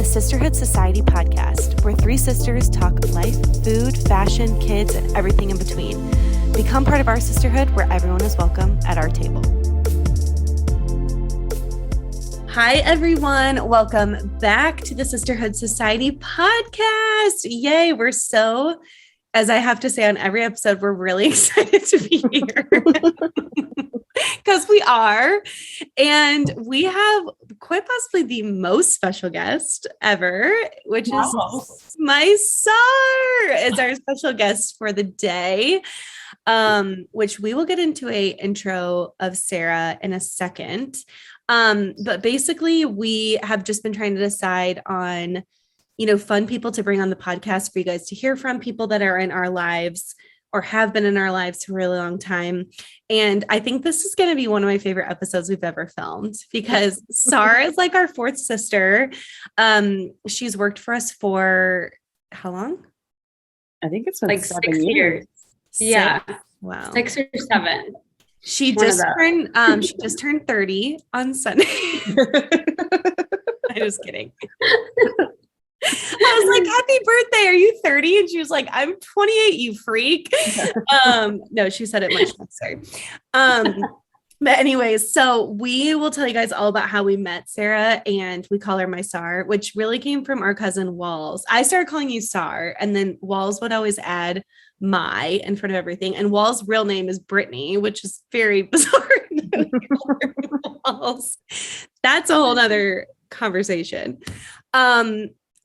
Sisterhood Society podcast, where three sisters talk life, food, fashion, kids, and everything in between. Become part of our sisterhood where everyone is welcome at our table. Hi, everyone. Welcome back to the Sisterhood Society podcast. Yay. We're so, as I have to say on every episode, we're really excited to be here. Because we are. And we have quite possibly the most special guest ever, which is my Sara is our special guest for the day, which we will get into a intro of Sara in a second. But basically, we have just been trying to decide on, fun people to bring on the podcast for you guys to hear from, people that are in our lives or have been in our lives for a really long time. And I think this is going to be one of my favorite episodes we've ever filmed because Sara is like our fourth sister. She's worked for us for how long? I think it's been like 6 years. Yeah. Wow. 6 or 7. She just turned 30 on Sunday. I was kidding. I was like, happy birthday. Are you 30? And she was like, I'm 28, you freak. No, she said it much nicer. But anyways, so we will tell you guys all about how we met Sara, and we call her my Sar, which really came from our cousin Walls. I started calling you Sar, and then Walls would always add my in front of everything. And Walls' real name is Brittany, which is very bizarre. Walls. That's a whole nother conversation.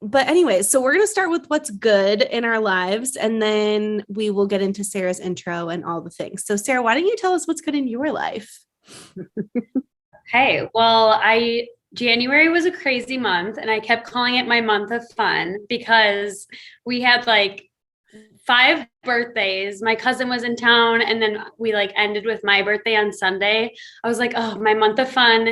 But anyway, so we're going to start with what's good in our lives, and then we will get into Sara's intro and all the things. So Sara, why don't you tell us what's good in your life? Okay. Well, January was a crazy month, and I kept calling it my month of fun because we had like 5 birthdays. My cousin was in town, and then we ended with my birthday on Sunday. I was like, oh, my month of fun.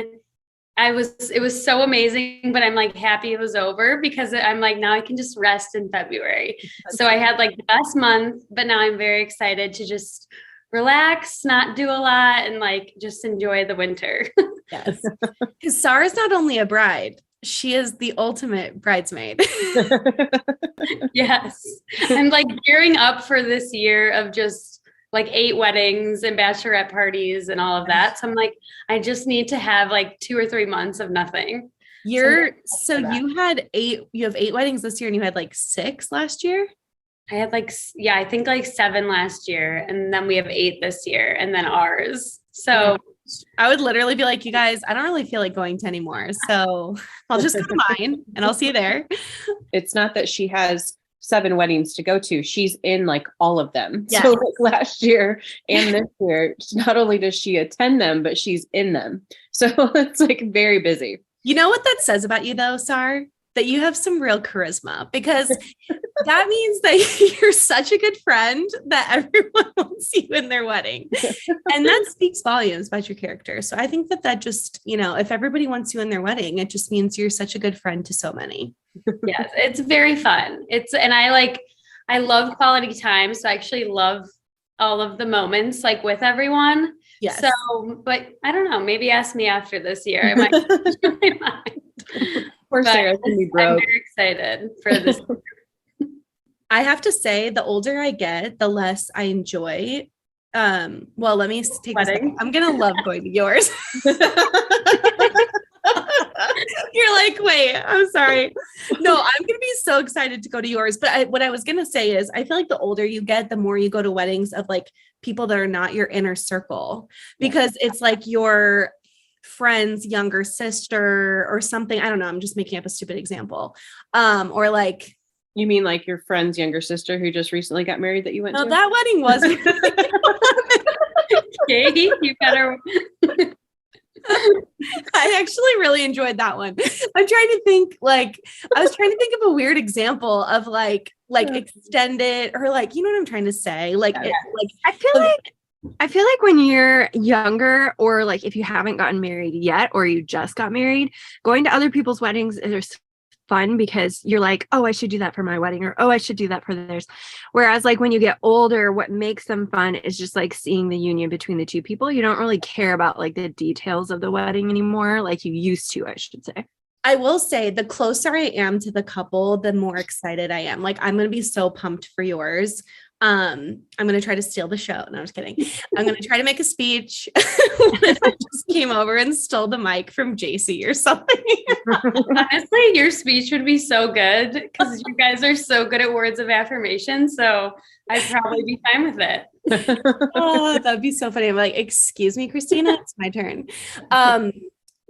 It was so amazing, but I'm happy it was over because I'm now I can just rest in February. So I had the best month, but now I'm very excited to just relax, not do a lot, and just enjoy the winter. Yes. Because Sara's not only a bride, she is the ultimate bridesmaid. Yes. I'm gearing up for this year of just 8 weddings and bachelorette parties and all of that. So I'm I just need to have 2 or 3 months of nothing. You have 8 weddings this year, and you had 6 last year. I had I think 7 last year, and then we have 8 this year, and then ours. So I would literally be like, you guys, I don't really feel like going to anymore. So I'll just go to mine and I'll see you there. It's not that she has 7 weddings to go to. She's in all of them. Yes. So last year and this year, not only does she attend them, but she's in them. So it's very busy. You know what that says about you though, Sar? That you have some real charisma, because that means that you're such a good friend that everyone wants you in their wedding. And that speaks volumes about your character. So I think that just, if everybody wants you in their wedding, it just means you're such a good friend to so many. Yes, it's very fun. And I love quality time. So I actually love all of the moments with everyone. Yes. So, but I don't know, maybe ask me after this year. I might change my mind. Poor Sarah's gonna be broke. I'm very excited for this. I have to say, the older I get, the less I enjoy. Well, let me take a second. I'm going to love going to yours. You're wait, I'm sorry. No, I'm going to be so excited to go to yours. But what I was going to say is, I feel like the older you get, the more you go to weddings of people that are not your inner circle, because it's your friend's younger sister or something. I don't know. I'm just making up a stupid example. Or you mean your friend's younger sister who just recently got married that you went to? No, that wedding wasn't. Okay, you better. I actually really enjoyed that one. I'm trying to think I was trying to think of a weird example of extended or you know what I'm trying to say? I feel like when you're younger, or if you haven't gotten married yet, or you just got married, going to other people's weddings is fun because you're oh, I should do that for my wedding, or oh, I should do that for theirs. Whereas when you get older, what makes them fun is just seeing the union between the two people. You don't really care about the details of the wedding anymore, like you used to, I should say. I will say the closer I am to the couple, the more excited I am. Like I'm going to be so pumped for yours. I'm going to try to steal the show. No, I'm just kidding. I'm going to try to make a speech. What if I just came over and stole the mic from JC or something? Honestly, your speech would be so good because you guys are so good at words of affirmation. So I'd probably be fine with it. Oh, that'd be so funny. I'm like, excuse me, Christina, it's my turn.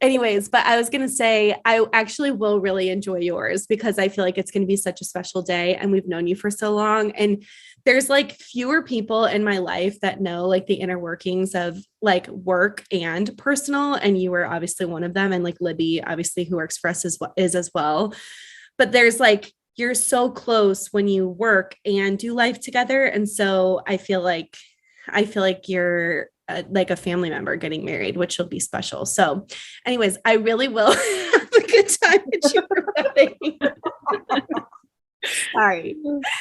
Anyways, but I was going to say, I actually will really enjoy yours because I feel like it's going to be such a special day and we've known you for so long. And there's like fewer people in my life that know like the inner workings of like work and personal. And you were obviously one of them. And like Libby, obviously who works for us is as well. But there's like, you're so close when you work and do life together. And so I feel like you're like a family member getting married, which will be special. So anyways, I really will have a good time at your wedding. Sorry.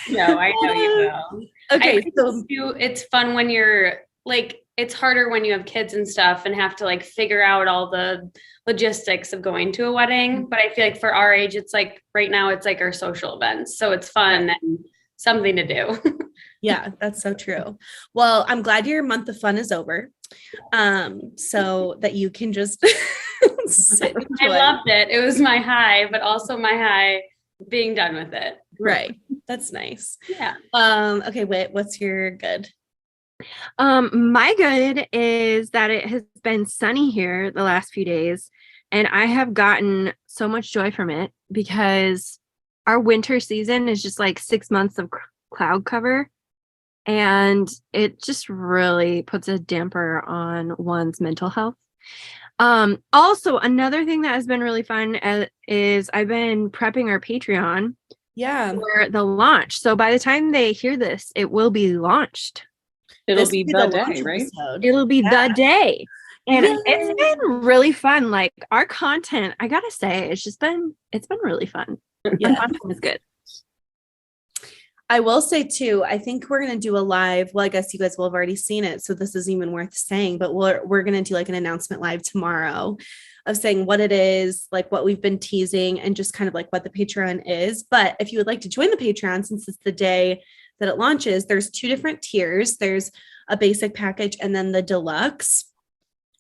No, I know you will. Okay. I think it's fun when you're like, it's harder when you have kids and stuff and have to like figure out all the logistics of going to a wedding. But I feel like for our age, it's like right now it's like our social events. So it's fun and something to do. Yeah, that's so true. Well, I'm glad your month of fun is over. So that you can just sit and I enjoy. loved it. It was my high, but also my high being done with it. Right. That's nice. Yeah. Okay, wait, what's your good? My good is that it has been sunny here the last few days, and I have gotten so much joy from it because our winter season is just like 6 months of cloud cover, and it just really puts a damper on one's mental health. Also, another thing that has been really fun is I've been prepping our Patreon for the launch. So by the time they hear this, it will be launched. It'll be the day, right? It'll be the day. And it's been really fun. Like our content, I gotta say, it's been really fun. Yeah. Our content is good. I will say too, I think we're going to do a live. Well, I guess you guys will have already seen it. So this isn't even worth saying, but we're going to do like an announcement live tomorrow of saying what it is, like what we've been teasing and just kind of like what the Patreon is. But if you would like to join the Patreon, since it's the day that it launches, there's 2 different tiers. There's a basic package and then the deluxe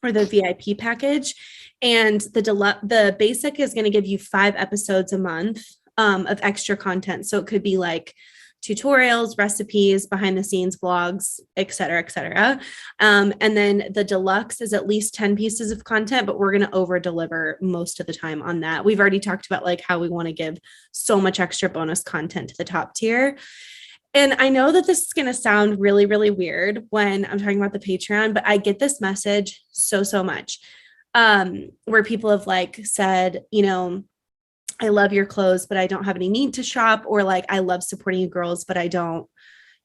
or the VIP package. And the basic is going to give you 5 episodes a month of extra content. So it could be like tutorials, recipes, behind the scenes vlogs, et cetera, et cetera. And then the deluxe is at least 10 pieces of content, but we're going to over deliver most of the time on that. We've already talked about like how we want to give so much extra bonus content to the top tier. And I know that this is going to sound really, really weird when I'm talking about the Patreon, but I get this message so much where people have like said, you know, I love your clothes, but I don't have any need to shop, or like, I love supporting you girls, but I don't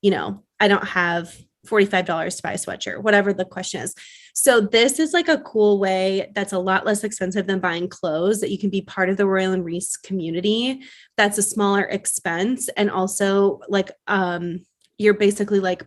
have $45 to buy a sweatshirt, whatever the question is. So this is like a cool way that's a lot less expensive than buying clothes, that you can be part of the Royal and Reese community. That's a smaller expense. And also like, you're basically like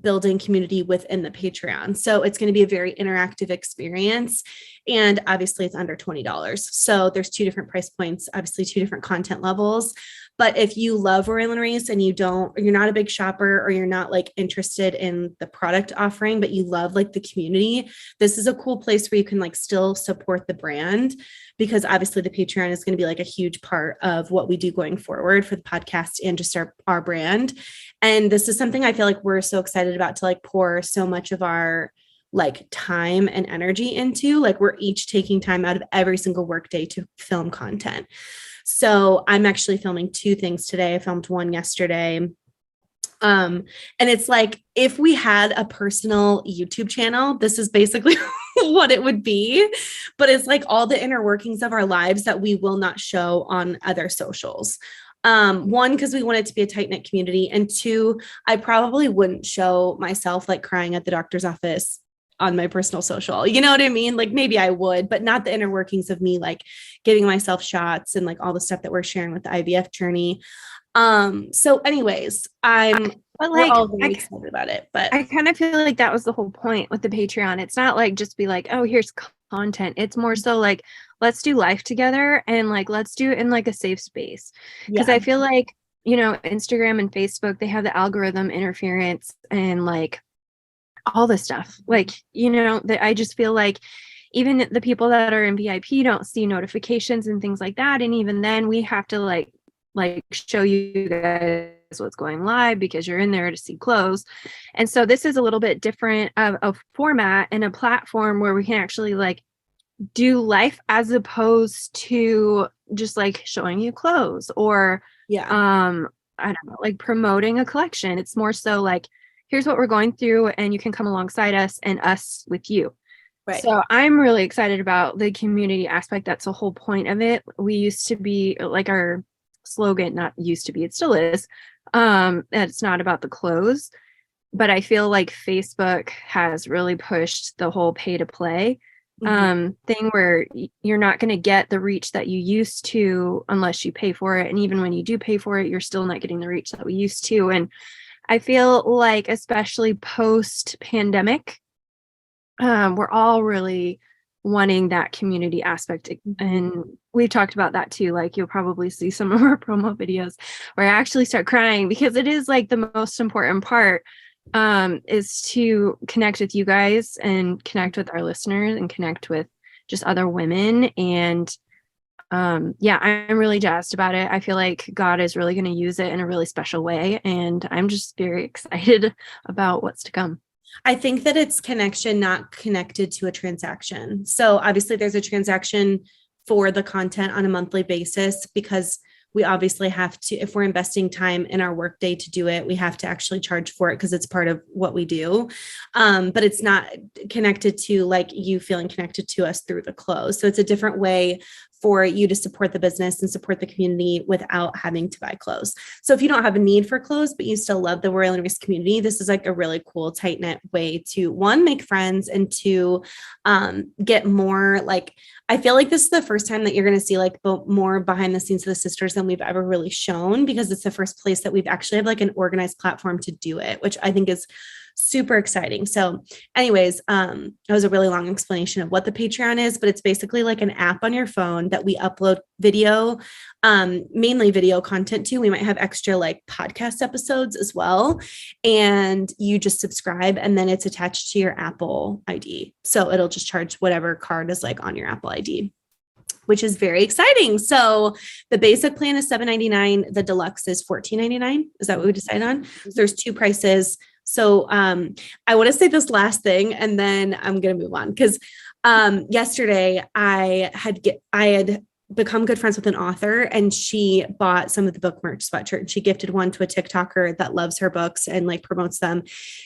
building community within the Patreon. So it's going to be a very interactive experience. And obviously it's under $20. So there's 2 different price points, obviously 2 different content levels. But if you love Royal and Reese and you're not a big shopper, or you're not like interested in the product offering, but you love like the community, this is a cool place where you can like still support the brand, because obviously the Patreon is going to be like a huge part of what we do going forward for the podcast and just our brand. And this is something I feel like we're so excited about to like pour so much of our like time and energy into. Like we're each taking time out of every single workday to film content. So I'm actually filming 2 things today. I filmed 1 yesterday. And it's like, if we had a personal YouTube channel, this is basically what it would be. But it's like all the inner workings of our lives that we will not show on other socials. 1, because we want it to be a tight-knit community. And 2, I probably wouldn't show myself like crying at the doctor's office on my personal social. You know what I mean? Like maybe I would, but not the inner workings of me, like giving myself shots and like all the stuff that we're sharing with the IVF journey. So anyways, I'm But we're like, all really excited about it. But I kind of feel like that was the whole point with the Patreon. It's not like just be like, oh, here's content. It's more so like, let's do life together and like, let's do it in like a safe space. Because I feel like, Instagram and Facebook, they have the algorithm interference and like all this stuff. Like, that I just feel like even the people that are in VIP don't see notifications and things like that. And even then we have to like show you guys what's going live because you're in there to see clothes. And so this is a little bit different of a format and a platform where we can actually like do life as opposed to just like showing you clothes or I don't know, like promoting a collection. It's more so like, here's what we're going through and you can come alongside us and us with you. Right. So I'm really excited about the community aspect. That's the whole point of it. We used to be like our slogan, not used to be, it still is. It's not about the clothes, but I feel like Facebook has really pushed the whole pay to play thing where you're not going to get the reach that you used to unless you pay for it. And even when you do pay for it, you're still not getting the reach that we used to. And I feel like, especially post pandemic, we're all really wanting that community aspect. And we've talked about that too. Like you'll probably see some of our promo videos where I actually start crying because it is like the most important part is to connect with you guys and connect with our listeners and connect with just other women. And I'm really jazzed about it. I feel like God is really going to use it in a really special way. And I'm just very excited about what's to come. I think that it's connection, not connected to a transaction. So obviously there's a transaction for the content on a monthly basis because we obviously have to, if we're investing time in our workday to do it, we have to actually charge for it because it's part of what we do. But it's not connected to like you feeling connected to us through the clothes. So it's a different way for you to support the business and support the community without having to buy clothes. So if you don't have a need for clothes, but you still love the Royal and Race community, this is like a really cool, tight knit way to one, make friends and two, get more like, I feel like this is the first time that you're going to see like more behind the scenes of the sisters than we've ever really shown, because it's the first place that we've actually have like an organized platform to do it, which I think is super exciting. So anyways, it was a really long explanation of what the Patreon is, but it's basically like an app on your phone that we upload video, mainly video content to. We might have extra like podcast episodes as well. And you just subscribe and then it's attached to your Apple ID. So it'll just charge whatever card is like on your Apple ID, which is very exciting. So the basic plan is $7.99. The deluxe is $14.99. Is that what we decided on? So there's two prices. So I want to say this last thing, and then I'm going to move on because yesterday I had become good friends with an author, and she bought some of the book merch sweatshirt. And she gifted one to a TikToker that loves her books and like promotes them.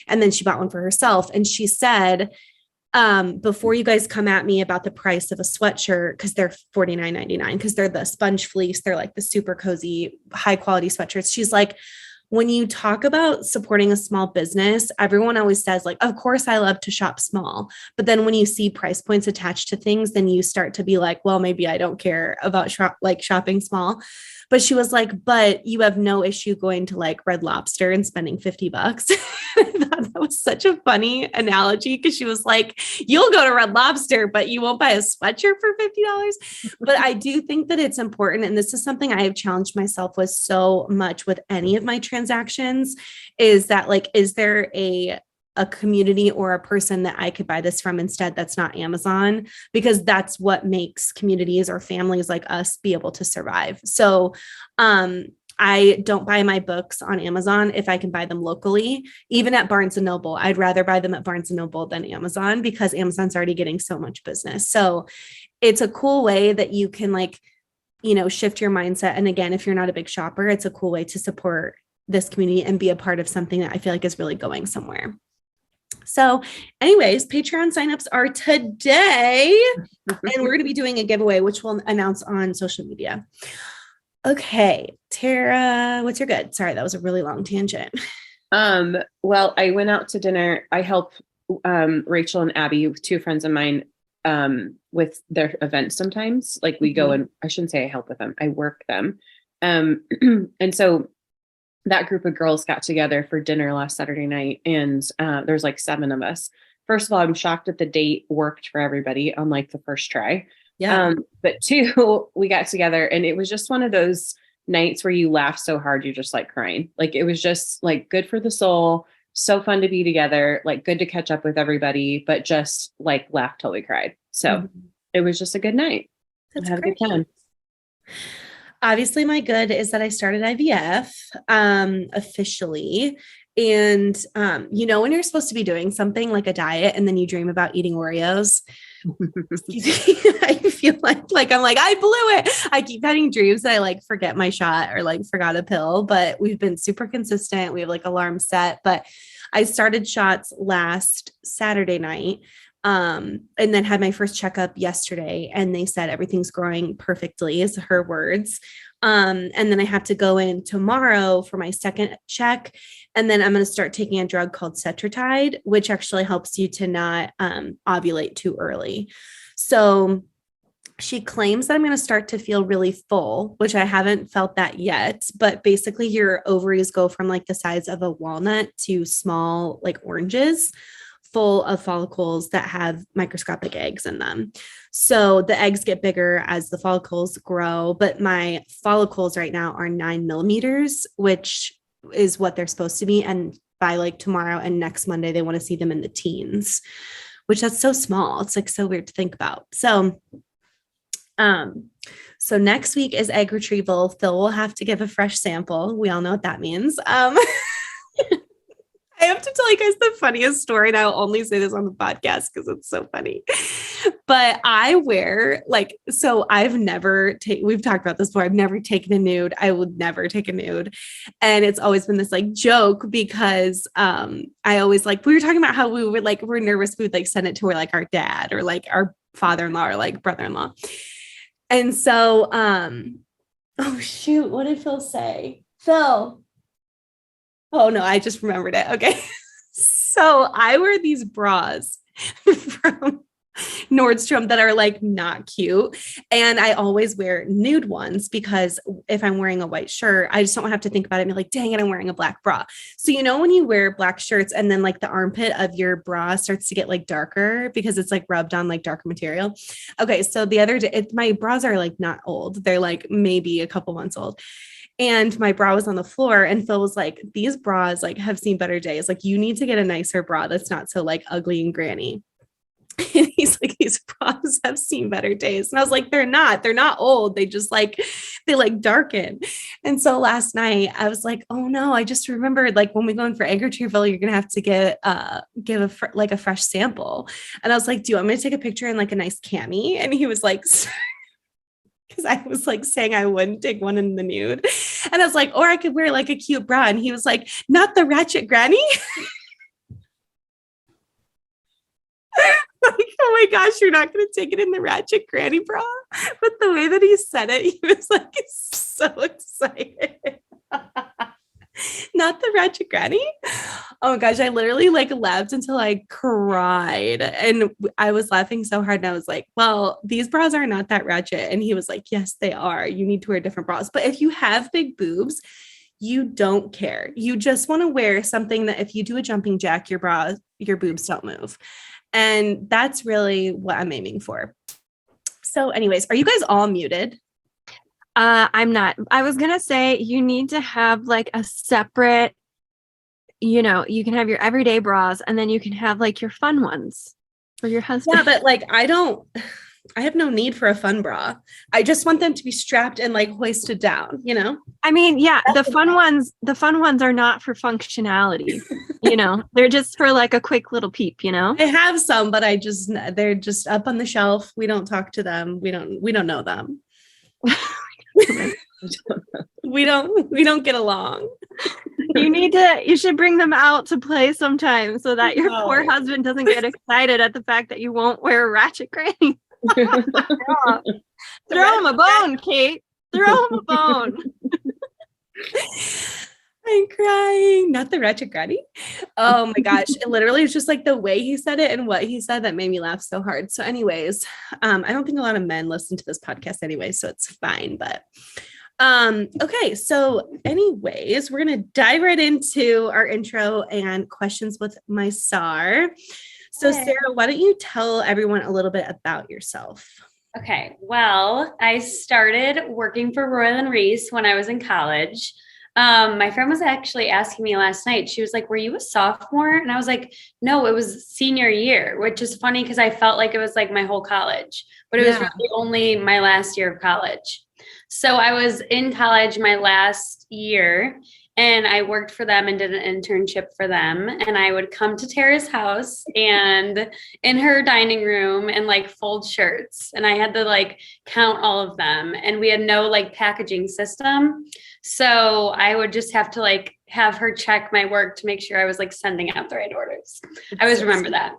And then she bought one for herself. And she said, before you guys come at me about the price of a sweatshirt, because they're $49.99, because they're the sponge fleece, they're like the super cozy, high quality sweatshirts. She's like, when you talk about supporting a small business, everyone always says like, of course I love to shop small. But then when you see price points attached to things, then you start to be like, well, maybe I don't care about shopping small. But she was like, but you have no issue going to like Red Lobster and spending $50. I thought that was such a funny analogy because she was like, you'll go to Red Lobster, but you won't buy a sweatshirt for $50. But I do think that it's important. And this is something I have challenged myself with so much with any of my transactions is that like, is there a community or a person that I could buy this from instead that's not Amazon, because that's what makes communities or families like us be able to survive. So I don't buy my books on Amazon if I can buy them locally, even at Barnes and Noble. I'd rather buy them at Barnes and Noble than Amazon because Amazon's already getting so much business. So it's a cool way that you can like, shift your mindset. And again, if you're not a big shopper, it's a cool way to support this community and be a part of something that I feel like is really going somewhere. So anyways, Patreon signups are today, and we're going to be doing a giveaway, which we'll announce on social media. Okay, Tara, what's your good? Sorry, that was a really long tangent. Well, I went out to dinner. I help Rachel and Abby, two friends of mine, with their events sometimes. Like we go and I shouldn't say I help with them. I work them. And so that group of girls got together for dinner last Saturday night, and there's like 7 of us. First of all, I'm shocked that the date worked for everybody on like the first try. Yeah. But 2, we got together and it was just one of those nights where you laugh so hard you're just like crying. Like it was just like good for the soul, so fun to be together, like good to catch up with everybody, but just like laugh till we cried. So it was just a good night. That's I had great. a good time. Obviously, my good is that I started IVF officially. And when you're supposed to be doing something like a diet and then you dream about eating Oreos, I feel like I'm like, I blew it. I keep having dreams that I like forget my shot or like forgot a pill, but we've been super consistent. We have like alarm set, but I started shots last Saturday night. And then had my first checkup yesterday and they said everything's growing perfectly, is her words. And then I have to go in tomorrow for my second check. And then I'm going to start taking a drug called Cetrotide, which actually helps you to not ovulate too early. So she claims that I'm going to start to feel really full, which I haven't felt that yet. But basically your ovaries go from like the size of a walnut to small, like oranges, full of follicles that have microscopic eggs in them. So the eggs get bigger as the follicles grow, but my follicles right now are 9 millimeters, which is what they're supposed to be. And by like tomorrow and next Monday, they want to see them in the teens, which that's so small. It's like so weird to think about. So next week is egg retrieval. Phil will have to give a fresh sample. We all know what that means. I have to tell you guys the funniest story, and I'll only say this on the podcast because it's so funny. But I wear so I've never we've talked about this before. I've never taken a nude. I would never take a nude. And it's always been this like joke because I always we were talking about how we would we're nervous. We would like send it to our dad or like our father-in-law or like brother-in-law. And so, oh shoot, what did Phil say? Phil. Oh no, I just remembered it. Okay. So I wear these bras from Nordstrom that are like not cute. And I always wear nude ones because if I'm wearing a white shirt, I just don't have to think about it and be like, dang it, I'm wearing a black bra. So, when you wear black shirts and then like the armpit of your bra starts to get like darker because it's like rubbed on like darker material. Okay. So the other day, my bras are like not old. They're like maybe a couple months old. And my bra was on the floor and Phil was like, these bras like have seen better days. Like you need to get a nicer bra that's not so like ugly and granny. And he's like, these bras have seen better days. And I was like, they're not old. They just they darken. And so last night I was like, oh no, I just remembered when we go in for egg retrieval, you're going to have to give a fresh sample. And I was like, do you want me to take a picture in like a nice cami? And he was like, because I was saying I wouldn't take one in the nude. And I was like, or I could wear like a cute bra. And he was like, not the ratchet granny. Oh my gosh, you're not going to take it in the ratchet granny bra. But the way that he said it, he was like so excited. Not the ratchet granny. Oh my gosh, I literally laughed until I cried. And I was laughing so hard. And I was like, well, these bras are not that ratchet. And he was like, yes, they are. You need to wear different bras. But if you have big boobs, you don't care. You just want to wear something that if you do a jumping jack, your boobs don't move. And that's really what I'm aiming for. So anyways, are you guys all muted? I'm not. I was going to say you need to have like a separate, you can have your everyday bras and then you can have like your fun ones for your husband. Yeah, but I have no need for a fun bra. I just want them to be strapped and hoisted down, I mean, yeah, the fun ones are not for functionality, they're just for like a quick little peep, I have some, but they're just up on the shelf. We don't talk to them. We don't know them. We don't get along. You should bring them out to play sometime so that your poor husband doesn't get excited at the fact that you won't wear a ratchet granny. Throw him a bone, Kate. Throw him a bone. I'm crying. Not the ratchet granny. Oh my gosh. It literally is just the way he said it and what he said that made me laugh so hard. So anyways, I don't think a lot of men listen to this podcast anyway, so it's fine. But Okay, so anyways, we're gonna dive right into our intro and questions with my Sar. So Hey. Sarah, why don't you tell everyone a little bit about yourself? Okay. Well, I started working for Royal and Reese when I was in college. My friend was actually asking me last night. She was like, "Were you a sophomore?" And I was like, "No, it was senior year," which is funny because I felt like it was like my whole college, but it was really only my last year of college. So I was in college my last year and I worked for them and did an internship for them. And I would come to Tara's house and in her dining room and like fold shirts. And I had to like count all of them. And we had no like packaging system. So I would just have to like have her check my work to make sure I was like sending out the right orders. I always remember that.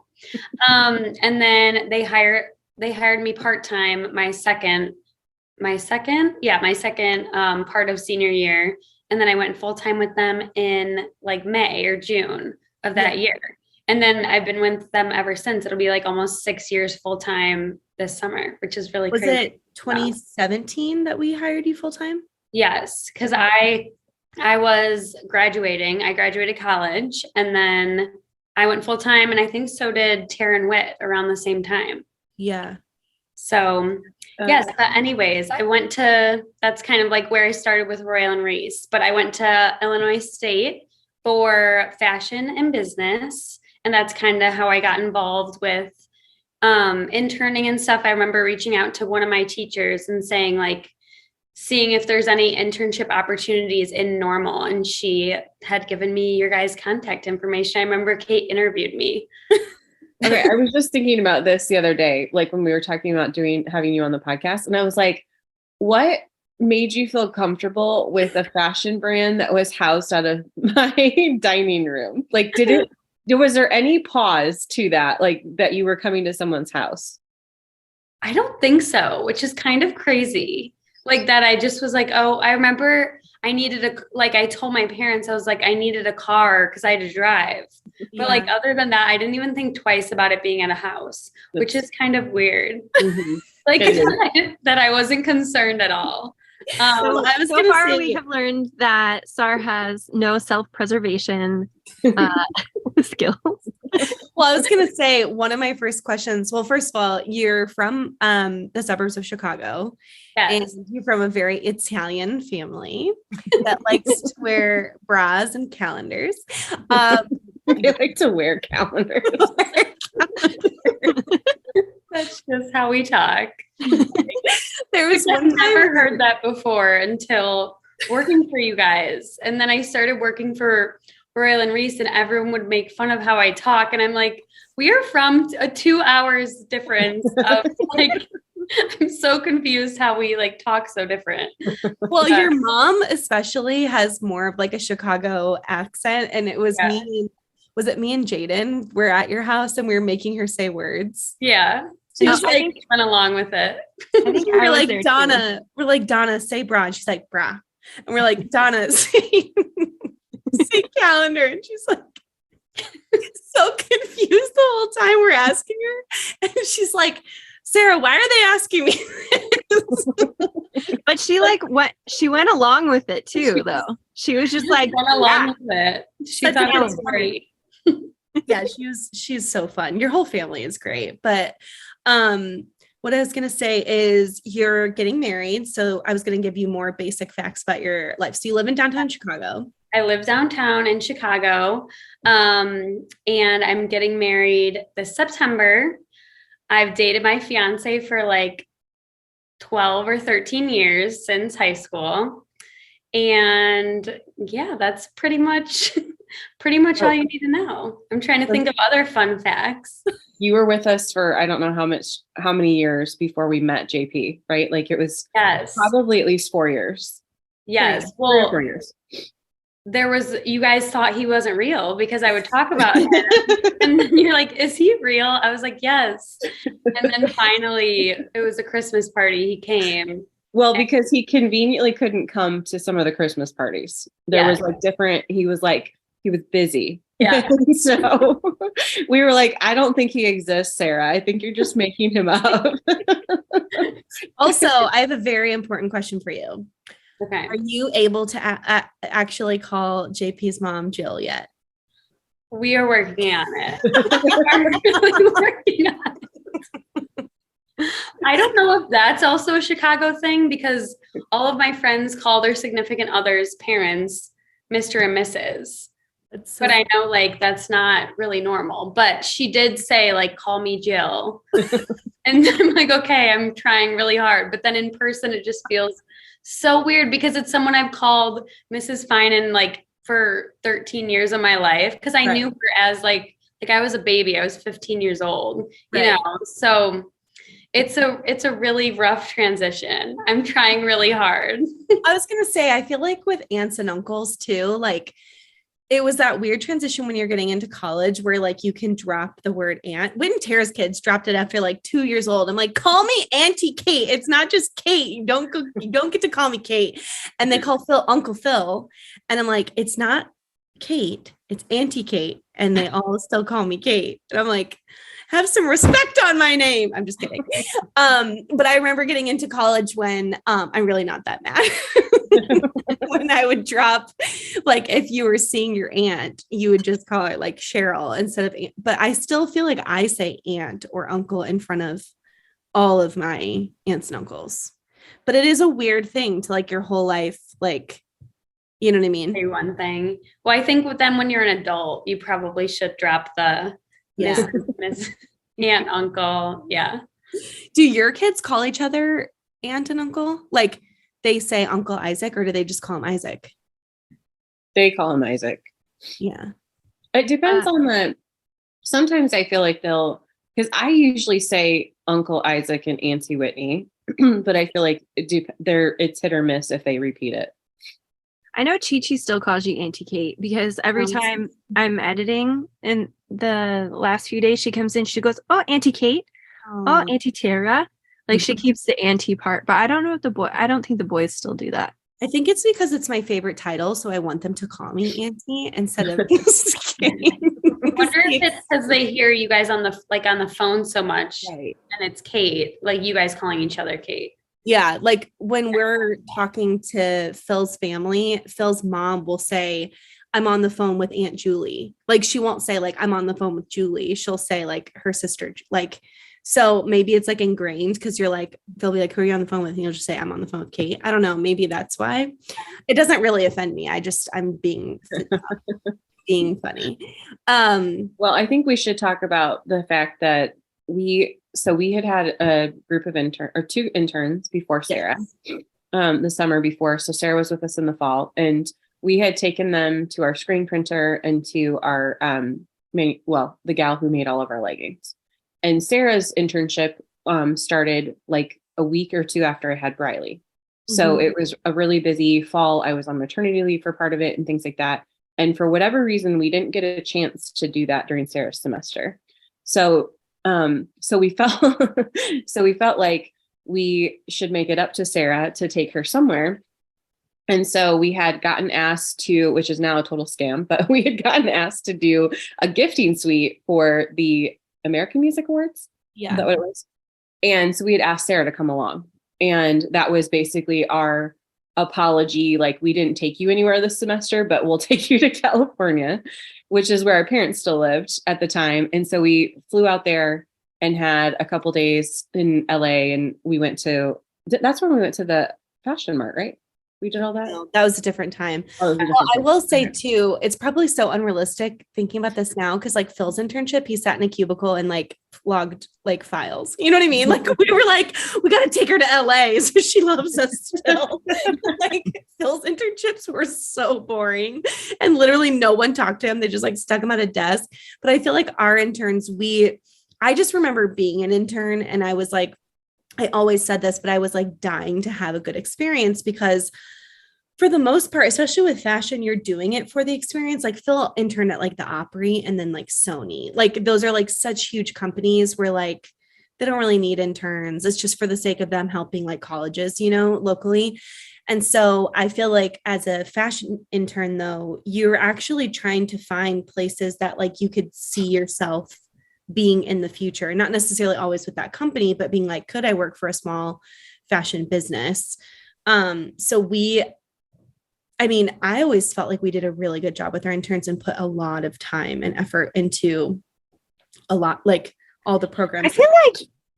And then they hired me part-time my second part of senior year. And then I went full-time with them in like May or June of that year. And then I've been with them ever since. It'll be like almost 6 years full-time this summer, which is really crazy. Was it 2017 that we hired you full-time? Yes, because I was graduating. I graduated college and then I went full-time, and I think so did Taryn Witt around the same time. Yeah. So yes, but anyways, that's kind of like where I started with Royal and Reese, but I went to Illinois State for fashion and business. And that's kind of how I got involved with interning and stuff. I remember reaching out to one of my teachers and saying like, seeing if there's any internship opportunities in Normal. And she had given me your guys' contact information. I remember Kate interviewed me. Okay, I was just thinking about this the other day, like when we were talking about having you on the podcast, and I was like, what made you feel comfortable with a fashion brand that was housed out of my dining room? Like, was there any pause to that, like that you were coming to someone's house? I don't think so, which is kind of crazy. Like that, I just was like, oh, I remember I told my parents, I was like, I needed a car because I had to drive. But like, other than that, I didn't even think twice about it being at a house, which is kind of weird. Mm-hmm. Like that I wasn't concerned at all. So far we have learned that Sar has no self-preservation skills. Well, I was going to say one of my first questions. Well, first of all, you're from the suburbs of Chicago. Yes. And you're from a very Italian family that likes to wear bras and calendars. They like to wear calendars. That's just how we talk. There was I've never heard that before until working for you guys. And then I started working for Royal and Reese, and everyone would make fun of how I talk. And I'm like, we are from a 2 hours difference of like, I'm so confused how we like talk so different. Well, your mom especially has more of like a Chicago accent. And it was was it me and Jaden? We're at your house and we were making her say words. Yeah. She just like went along with it. I think we're like, Donna, we're like, Donna, say bra. And she's like, bra. And we're like, Donna, say calendar. And she's like, so confused the whole time we're asking her. And she's like, Sarah, why are they asking me this? But she went along with it too, though. She was just like went along with it. She thought it was great. Yeah, she's so fun. Your whole family is great. But what I was going to say is you're getting married. So I was going to give you more basic facts about your life. So you live in downtown Chicago. I live downtown in Chicago. And I'm getting married this September. I've dated my fiance for like 12 or 13 years since high school. And yeah, that's pretty much all you need to know. I'm trying to think of other fun facts. You were with us for, I don't know how many years before we met JP, right? Like it was probably at least 4 years. Yes. Well, 4 years. You guys thought he wasn't real because I would talk about him. And then you're like, is he real? I was like, yes. And then finally it was a Christmas party. He came. Well, because he conveniently couldn't come to some of the Christmas parties. There was like he was busy. Yeah. So we were like, I don't think he exists, Sarah. I think you're just making him up. Also, I have a very important question for you. Okay. Are you able to actually call JP's mom Jill yet? We are working on it. We are really working on it. I don't know if that's also a Chicago thing because all of my friends call their significant others' parents Mr. and Mrs. But I know like that's not really normal. But she did say like, call me Jill. And I'm like, okay, I'm trying really hard. But then in person, it just feels so weird because it's someone I've called Mrs. Finan like for 13 years of my life because I knew her as like I was a baby. I was 15 years old, you know. So it's a really rough transition. I'm trying really hard. I was gonna say, I feel like with aunts and uncles too, like it was that weird transition when you're getting into college where like you can drop the word aunt. When Tara's kids dropped it after like 2 years old, I'm like, call me Auntie Kate. It's not just Kate. You don't get to call me Kate. And they call Phil Uncle Phil. And I'm like, it's not Kate, it's Auntie Kate. And they all still call me Kate. And I'm like, have some respect on my name. I'm just kidding. But I remember getting into college when I'm really not that mad. When I would drop, like if you were seeing your aunt, you would just call her like Cheryl instead of aunt. But I still feel like I say aunt or uncle in front of all of my aunts and uncles. But it is a weird thing to like your whole life, like, you know what I mean? Say one thing. Well, I think then when you're an adult, you probably should drop the Miss aunt, uncle. Yeah. Do your kids call each other aunt and uncle? Like they say Uncle Isaac, or do they just call him Isaac? They call him Isaac. Yeah. It depends on sometimes I feel like because I usually say Uncle Isaac and Auntie Whitney, but I feel like it's hit or miss if they repeat it. I know Chi-Chi still calls you Auntie Kate because every time I'm editing in the last few days, she comes in, she goes, oh, Auntie Kate. Oh, Auntie Tara. Like she keeps the auntie part, but I don't know if I don't think the boys still do that. I think it's because it's my favorite title, so I want them to call me Auntie instead of just Kate. I wonder if it's because they hear you guys on the phone so much, right? And it's Kate, like you guys calling each other Kate. Yeah, like when we're talking to Phil's family, Phil's mom will say, I'm on the phone with Aunt Julie. Like she won't say like I'm on the phone with Julie. She'll say like her sister, like. So maybe it's like ingrained because you're like, they'll be like, who are you on the phone with? And you'll just say, I'm on the phone with Kate. I don't know. Maybe that's why. It doesn't really offend me. I'm being funny. Well, I think we should talk about the fact that we had a group of two interns before Sara, the summer before. So Sara was with us in the fall and we had taken them to our screen printer and to our, the gal who made all of our leggings. And Sarah's internship started like a week or two after I had Briley. So it was a really busy fall. I was on maternity leave for part of it and things like that. And for whatever reason, we didn't get a chance to do that during Sarah's semester. So we felt like we should make it up to Sara to take her somewhere. And so we had gotten asked to, which is now a total scam, but we had gotten asked to do a gifting suite for the American Music Awards. Yeah. Is that what it was? And so we had asked Sara to come along. And that was basically our apology. Like, we didn't take you anywhere this semester, but we'll take you to California, which is where our parents still lived at the time. And so we flew out there and had a couple days in LA. And that's when we went to the Fashion Mart, right? We did all that? No, that was a different time. Well, I will say too, it's probably so unrealistic thinking about this now because like Phil's internship, he sat in a cubicle and like logged like files. You know what I mean? Like we were like, we got to take her to LA so she loves us still. Like Phil's internships were so boring and literally no one talked to him. They just like stuck him at a desk. But I feel like our interns, I just remember being an intern and I was like, I always said this, but I was like dying to have a good experience because for the most part, especially with fashion, you're doing it for the experience. Like Phil interned at like the Opry and then like Sony, like those are like such huge companies where like they don't really need interns. It's just for the sake of them helping like colleges, locally. And so I feel like as a fashion intern, though, you're actually trying to find places that like you could see yourself being in the future, not necessarily always with that company, but being like, could I work for a small fashion business? So I always felt like we did a really good job with our interns and put a lot of time and effort into a lot, like all the programs.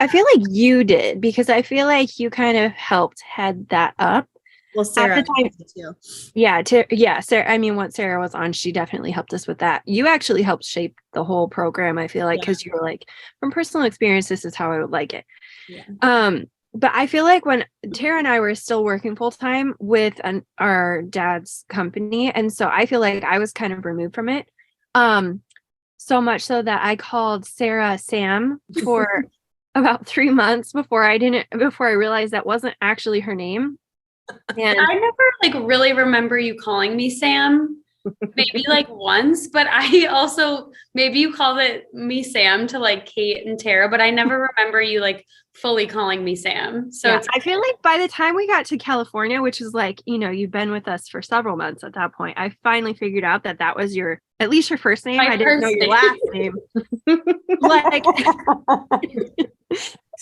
I feel like you did, because I feel like you kind of helped head that up. Well, Sara at the time too. Yeah, Sarah. I mean, once Sarah was on, she definitely helped us with that. You actually helped shape the whole program, I feel like, because you were like, from personal experience, this is how I would like it. Yeah. But I feel like when Tara and I were still working full time with our dad's company, and so I feel like I was kind of removed from it. So much so that I called Sarah Sam for about 3 months before I realized that wasn't actually her name. And I never like really remember you calling me Sam. Maybe like once, but I also maybe you called me Sam to like Kate and Tara, but I never remember you like fully calling me Sam. So I feel like by the time we got to California, which is like, you've been with us for several months at that point, I finally figured out that was at least your first name. I didn't know your last name. Like,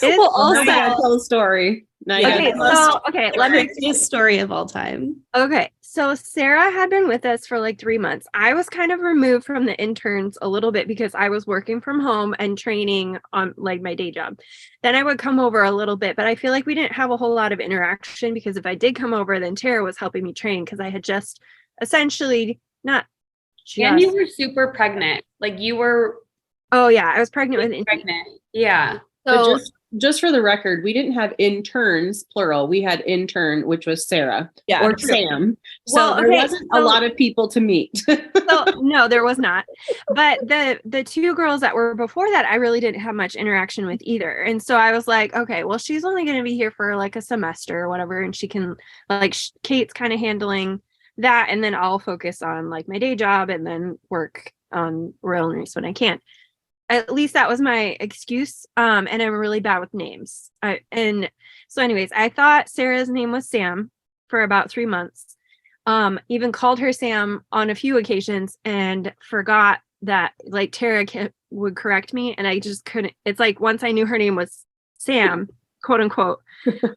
well, also tell the story. Let me tell the story of all time. Okay, so Sarah had been with us for like 3 months. I was kind of removed from the interns a little bit because I was working from home and training on like my day job. Then I would come over a little bit, but I feel like we didn't have a whole lot of interaction, because if I did come over, then Tara was helping me train, because I had just essentially not just... And you were super pregnant. Like you were... Oh yeah, I was pregnant with... Pregnant. Yeah. So just for the record, we didn't have interns, plural. We had intern, which was Sarah or Sam. So there wasn't a lot of people to meet. So no, there was not. But the two girls that were before that, I really didn't have much interaction with either. And so I was like, okay, well, she's only going to be here for like a semester or whatever. And she can like, Kate's kind of handling that. And then I'll focus on like my day job and then work on Royal Nurse when I can. At least that was my excuse. And I'm really bad with names. And so anyways, I thought Sarah's name was Sam for about 3 months. Even called her Sam on a few occasions and forgot that like Tara would correct me. And I just couldn't. It's like once I knew her name was Sam, quote unquote,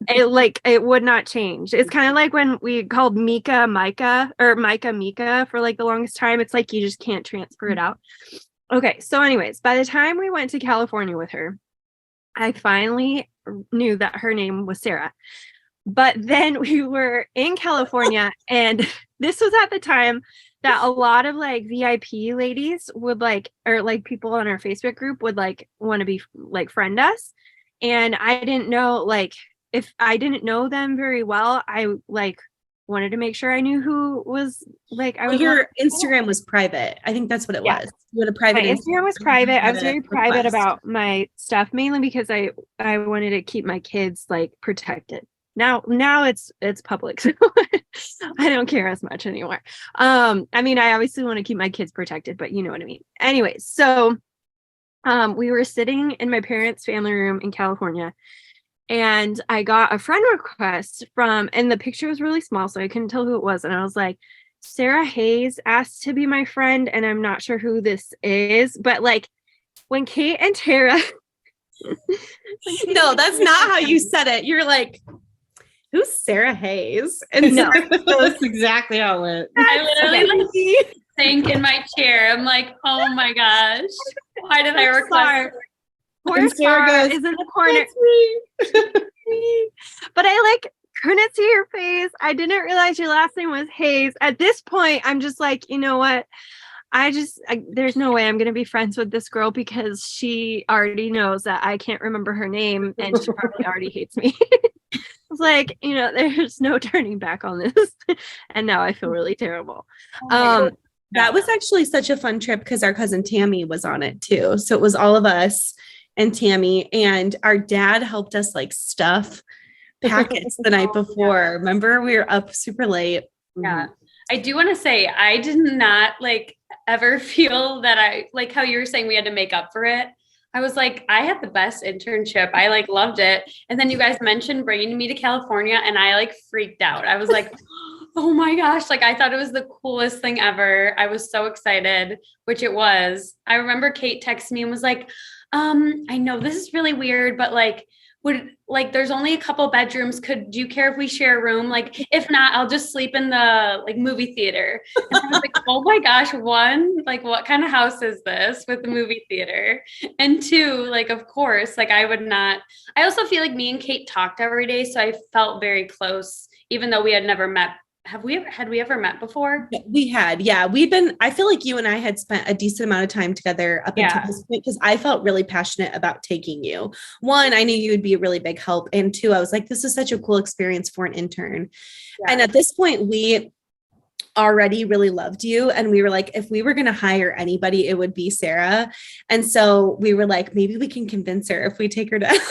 it would not change. It's kind of like when we called Mika Micah or Micah Mika for like the longest time. It's like you just can't transfer it out. Okay, so anyways, by the time we went to California with her, I finally knew that her name was Sarah. But then we were in California, and this was at the time that a lot of like VIP ladies would like, or like people on our Facebook group would like want to be like friend us. And I didn't know, like, if I didn't know them very well, I like wanted to make sure I knew who was like. Your Instagram was private. I think that's what it was. You had a private. My Instagram was private. I was very private about my stuff, mainly because I wanted to keep my kids like protected. Now it's public, so I don't care as much anymore. I mean, I obviously want to keep my kids protected, but you know what I mean. Anyways, so we were sitting in my parents' family room in California. And I got a friend request and the picture was really small, so I couldn't tell who it was. And I was like, Sarah Hayes asked to be my friend, and I'm not sure who this is. But like when Kate and Tara... No, that's not how you said it. You're like, who's Sarah Hayes? And no, that's exactly how it went. I literally like sank in my chair. I'm like, oh my gosh, why did I request? Poor Sara is in the corner. But I like couldn't see your face. I didn't realize your last name was Hayes. At this point, I'm just like, you know what? There's no way I'm going to be friends with this girl, because she already knows that I can't remember her name, and she probably already hates me. I was like, there's no turning back on this. And now I feel really terrible. That was actually such a fun trip because our cousin Tammy was on it too. So it was all of us and Tammy, and our dad helped us like stuff packets the night before. Remember, we were up super late. Yeah. I do want to say, I did not like ever feel that I like how you were saying we had to make up for it. I was like, I had the best internship. I like loved it. And then you guys mentioned bringing me to California, and I like freaked out. I was like, oh my gosh. Like, I thought it was the coolest thing ever. I was so excited, which it was. I remember Kate texted me and was like, I know this is really weird, but like, there's only a couple bedrooms. Do you care if we share a room? Like, if not, I'll just sleep in the like movie theater. And I was like, oh my gosh, one, like, what kind of house is this with the movie theater? And two, like, of course, like I also feel like me and Kate talked every day. So I felt very close, even though we had never met. Had we ever met before? We had, yeah. I feel like you and I had spent a decent amount of time together up until this point, because I felt really passionate about taking you. One, I knew you would be a really big help. And two, I was like, this is such a cool experience for an intern. Yeah. And at this point, we already really loved you. And we were like, if we were going to hire anybody, it would be Sara. And so we were like, maybe we can convince her if we take her to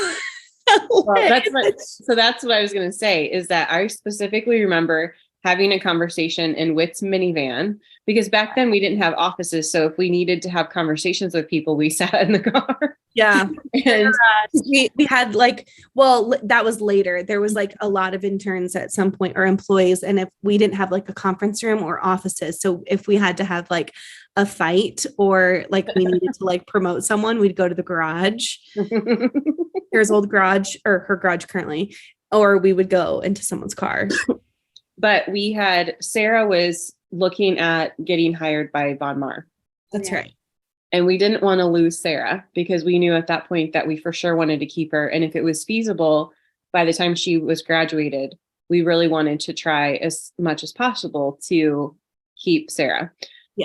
well, that's what I was going to say, is that I specifically remember having a conversation in Whit's minivan, because back then we didn't have offices. So if we needed to have conversations with people, we sat in the car. Yeah. And we had like, well, that was later. There was like a lot of interns at some point, or employees. And if we didn't have like a conference room or offices, so if we had to have like a fight, or like we needed to like promote someone, we'd go to the garage. Here's old garage, or her garage currently, or we would go into someone's car. But Sara was looking at getting hired by Von Maur. That's right. And we didn't want to lose Sara, because we knew at that point that we for sure wanted to keep her. And if it was feasible, by the time she was graduated, we really wanted to try as much as possible to keep Sara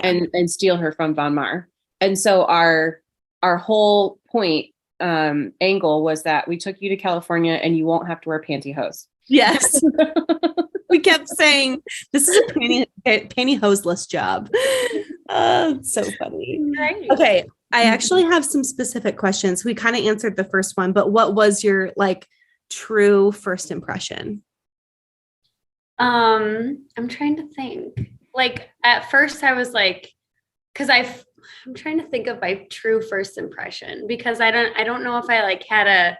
and steal her from Von Maur. And so our whole point angle was that we took you to California and you won't have to wear pantyhose. Yes. We kept saying, this is a pantyhose-less job. So funny. Right. Okay. I actually have some specific questions. We kind of answered the first one, but what was your like true first impression? I'm trying to think. Like at first I was like, because I'm trying to think of my true first impression, because I don't know if I like had a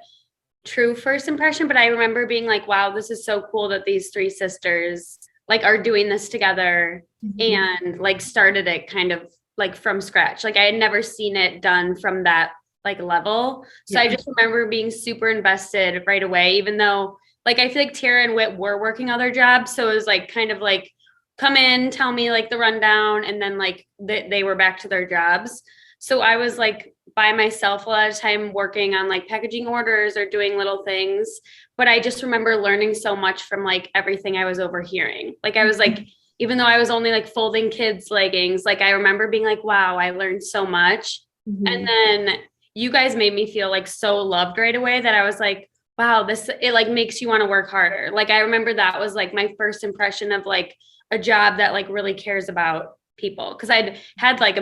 true first impression, but I remember being like, wow, this is so cool that these three sisters like are doing this together and like started it kind of like from scratch. Like I had never seen it done from that like level. So I just remember being super invested right away, even though like I feel like Tara and Whit were working other jobs. So it was like kind of like, come in, tell me like the rundown, and then like they were back to their jobs. So I was like by myself a lot of time working on like packaging orders or doing little things. But I just remember learning so much from like everything I was overhearing. Like I was like, even though I was only like folding kids' leggings, like I remember being like, wow, I learned so much. And then you guys made me feel like so loved right away that I was like, wow, it like makes you want to work harder. Like I remember that was like my first impression of like a job that like really cares about people. Cause I'd had like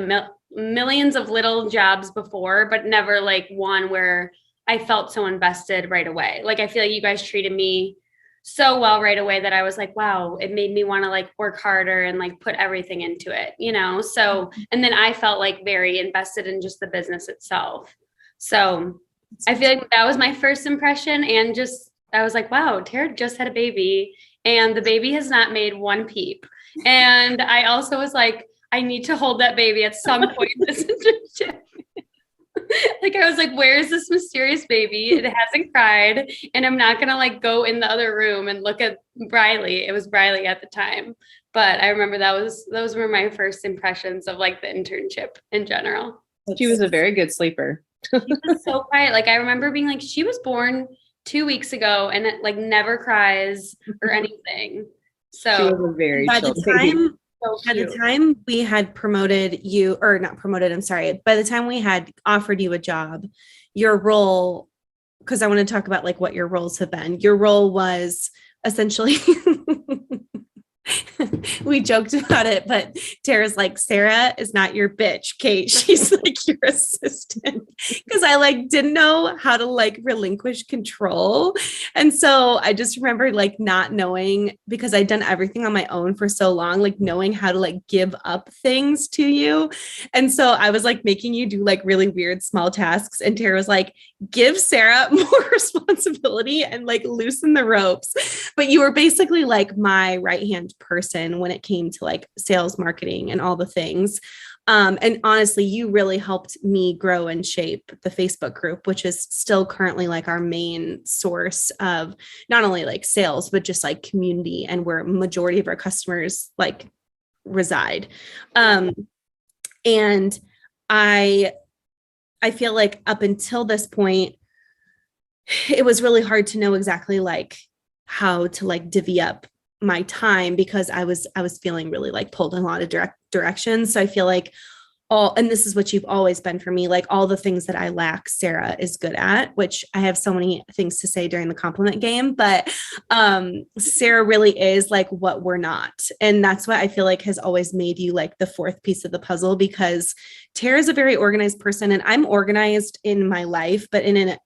millions of little jobs before, but never like one where I felt so invested right away. Like, I feel like you guys treated me so well right away that I was like, wow, it made me want to like work harder and like put everything into it, you know? So, and then I felt like very invested in just the business itself. So I feel like that was my first impression. And just, I was like, wow, Tara just had a baby and the baby has not made one peep. And I also was like, I need to hold that baby at some point in this internship. Like, I was like, where is this mysterious baby? It hasn't cried. And I'm not going to like go in the other room and look at Briley. It was Briley at the time. But I remember those were my first impressions of like the internship in general. She was a very good sleeper. She was so quiet. Like, I remember being like, she was born 2 weeks ago and it like never cries or anything. So she was a very by chill the time baby. by the time we had promoted you, or not promoted, I'm sorry, by the time we had offered you a job, your role, because I want to talk about like what your roles have been. Your role was essentially we joked about it, but Tara's like, Sara is not your bitch, Kate. She's like your assistant. Because I like didn't know how to like relinquish control. And so I just remember like not knowing, because I'd done everything on my own for so long, like knowing how to like give up things to you. And so I was like making you do like really weird small tasks. And Tara was like, give Sara more responsibility and like loosen the ropes. But you were basically like my right-hand person when it came to like sales, marketing, and all the things. And honestly, you really helped me grow and shape the Facebook group, which is still currently like our main source of not only like sales, but just like community and where majority of our customers like reside. And I feel like up until this point, it was really hard to know exactly like how to like divvy up my time because I was feeling really like pulled in a lot of directions. So I feel like and this is what you've always been for me, like all the things that I lack, Sara is good at, which I have so many things to say during the compliment game, but Sara really is like what we're not. And that's what I feel like has always made you like the fourth piece of the puzzle, because Tara is a very organized person and I'm organized in my life, but in a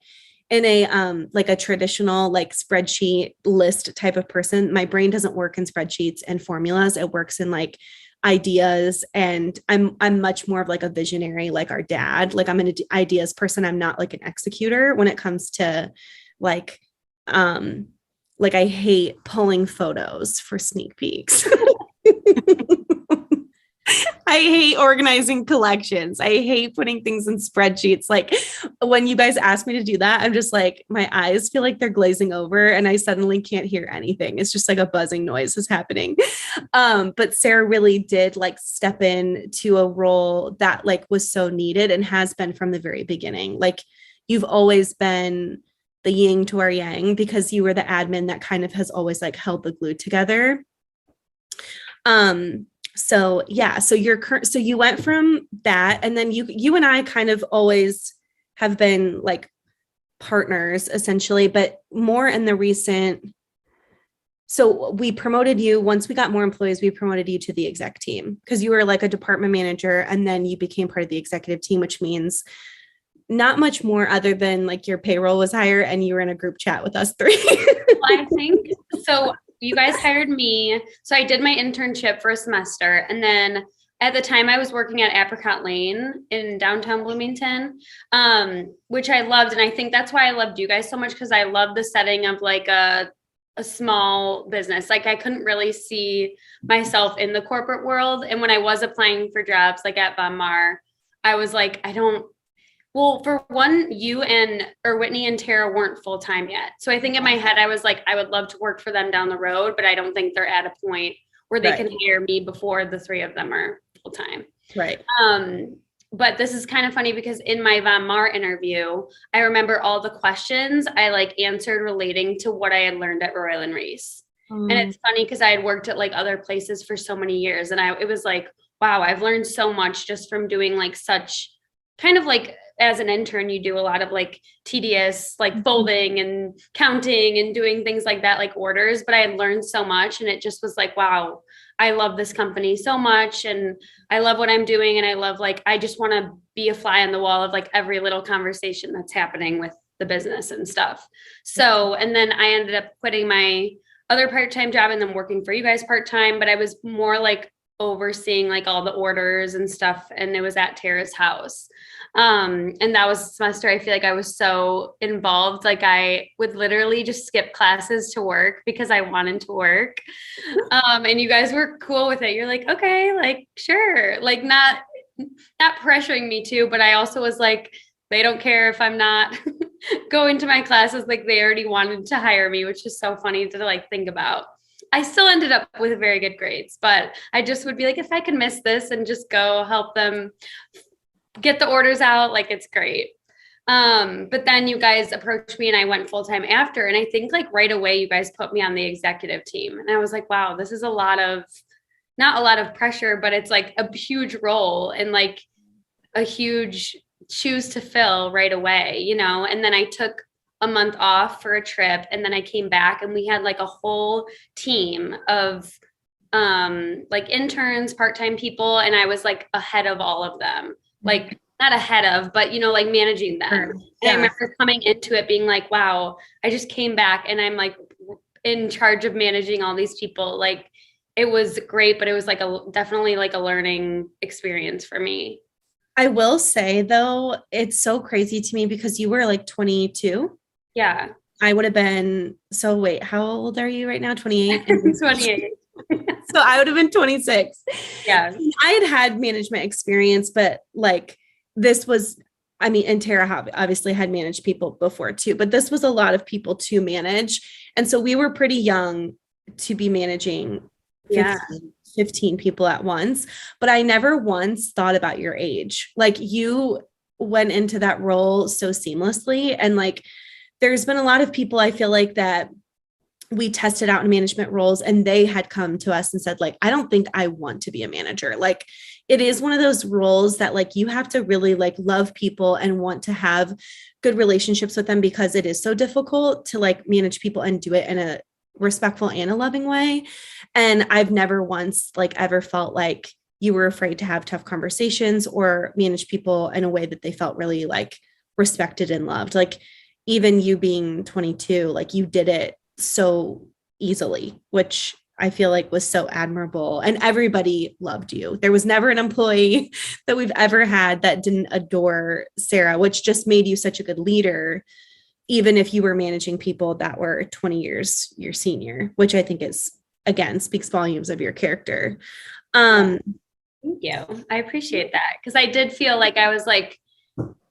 like a traditional like spreadsheet list type of person. My brain doesn't work in spreadsheets and formulas. It works in like ideas, and I'm much more of like a visionary, like our dad. Like I'm an ideas person. I'm not like an executor when it comes to like I hate pulling photos for sneak peeks. I hate organizing collections. I hate putting things in spreadsheets. Like when you guys ask me to do that, I'm just like, my eyes feel like they're glazing over and I suddenly can't hear anything. It's just like a buzzing noise is happening. But Sara really did like step in to a role that like was so needed and has been from the very beginning. Like you've always been the yin to our yang because you were the admin that kind of has always like held the glue together. So yeah, so you went from that, and then you and I kind of always have been like partners essentially, but more in the recent. So we promoted you once we got more employees, we promoted you to the exec team because you were like a department manager, and then you became part of the executive team, which means not much more other than like your payroll was higher and you were in a group chat with us three. I think so. You guys hired me. So I did my internship for a semester. And then at the time I was working at Apricot Lane in downtown Bloomington, which I loved. And I think that's why I loved you guys so much, because I love the setting of like a small business. Like I couldn't really see myself in the corporate world. And when I was applying for jobs like at Von Maur, I was like, well, for one, you or Whitney and Tara weren't full-time yet. So I think in my head, I was like, I would love to work for them down the road, but I don't think they're at a point where they can hire me before the three of them are full-time. Right. But this is kind of funny because in my Von Maur interview, I remember all the questions I like answered relating to what I had learned at Royal and Reese. And it's funny because I had worked at like other places for so many years. And it was like, wow, I've learned so much just from doing like such kind of like, as an intern, you do a lot of like tedious, like folding and counting and doing things like that, like orders. But I had learned so much, and it just was like, wow, I love this company so much. And I love what I'm doing. And I love, like, I just want to be a fly on the wall of like every little conversation that's happening with the business and stuff. So, and then I ended up quitting my other part-time job and then working for you guys part-time, but I was more like overseeing like all the orders and stuff. And it was at Tara's house. And that was a semester I feel like I was so involved. Like I would literally just skip classes to work because I wanted to work. And you guys were cool with it. You're like, okay, like, sure. Like not pressuring me to, but I also was like, they don't care if I'm not going to my classes. Like they already wanted to hire me, which is so funny to like think about. I still ended up with very good grades, but I just would be like, if I can miss this and just go help them get the orders out, like it's great. But then you guys approached me and I went full-time after. And I think like right away, you guys put me on the executive team. And I was like, wow, this is not a lot of pressure, but it's like a huge role and like a huge shoes to fill right away, you know? And then I took a month off for a trip, and then I came back and we had like a whole team of like interns, part-time people. And I was like ahead of all of them. Like not ahead of, but you know, like managing them. Sure. And Yeah. I remember coming into it being like, wow, I just came back and I'm like in charge of managing all these people. Like it was great, but it was like definitely like a learning experience for me. I will say though, it's so crazy to me because you were like 22. Yeah. I would have been, so wait, how old are you right now? 28? 28. So I would have been 26. Yeah. I had management experience, but like this was, I mean, and Tara obviously had managed people before too, but this was a lot of people to manage. And so we were pretty young to be managing 15 people at once, but I never once thought about your age. Like you went into that role so seamlessly. And like, there's been a lot of people I feel like that we tested out in management roles and they had come to us and said like, I don't think I want to be a manager. Like it is one of those roles that like you have to really like love people and want to have good relationships with them because it is so difficult to like manage people and do it in a respectful and a loving way. And I've never once like ever felt like you were afraid to have tough conversations or manage people in a way that they felt really like respected and loved. Like even you being 22, like you did it so easily, which I feel like was so admirable, and everybody loved you. There was never an employee that we've ever had that didn't adore Sara, which just made you such a good leader, even if you were managing people that were 20 years your senior, which I think is, again, speaks volumes of your character. Thank you. I appreciate that because I did feel like I was like,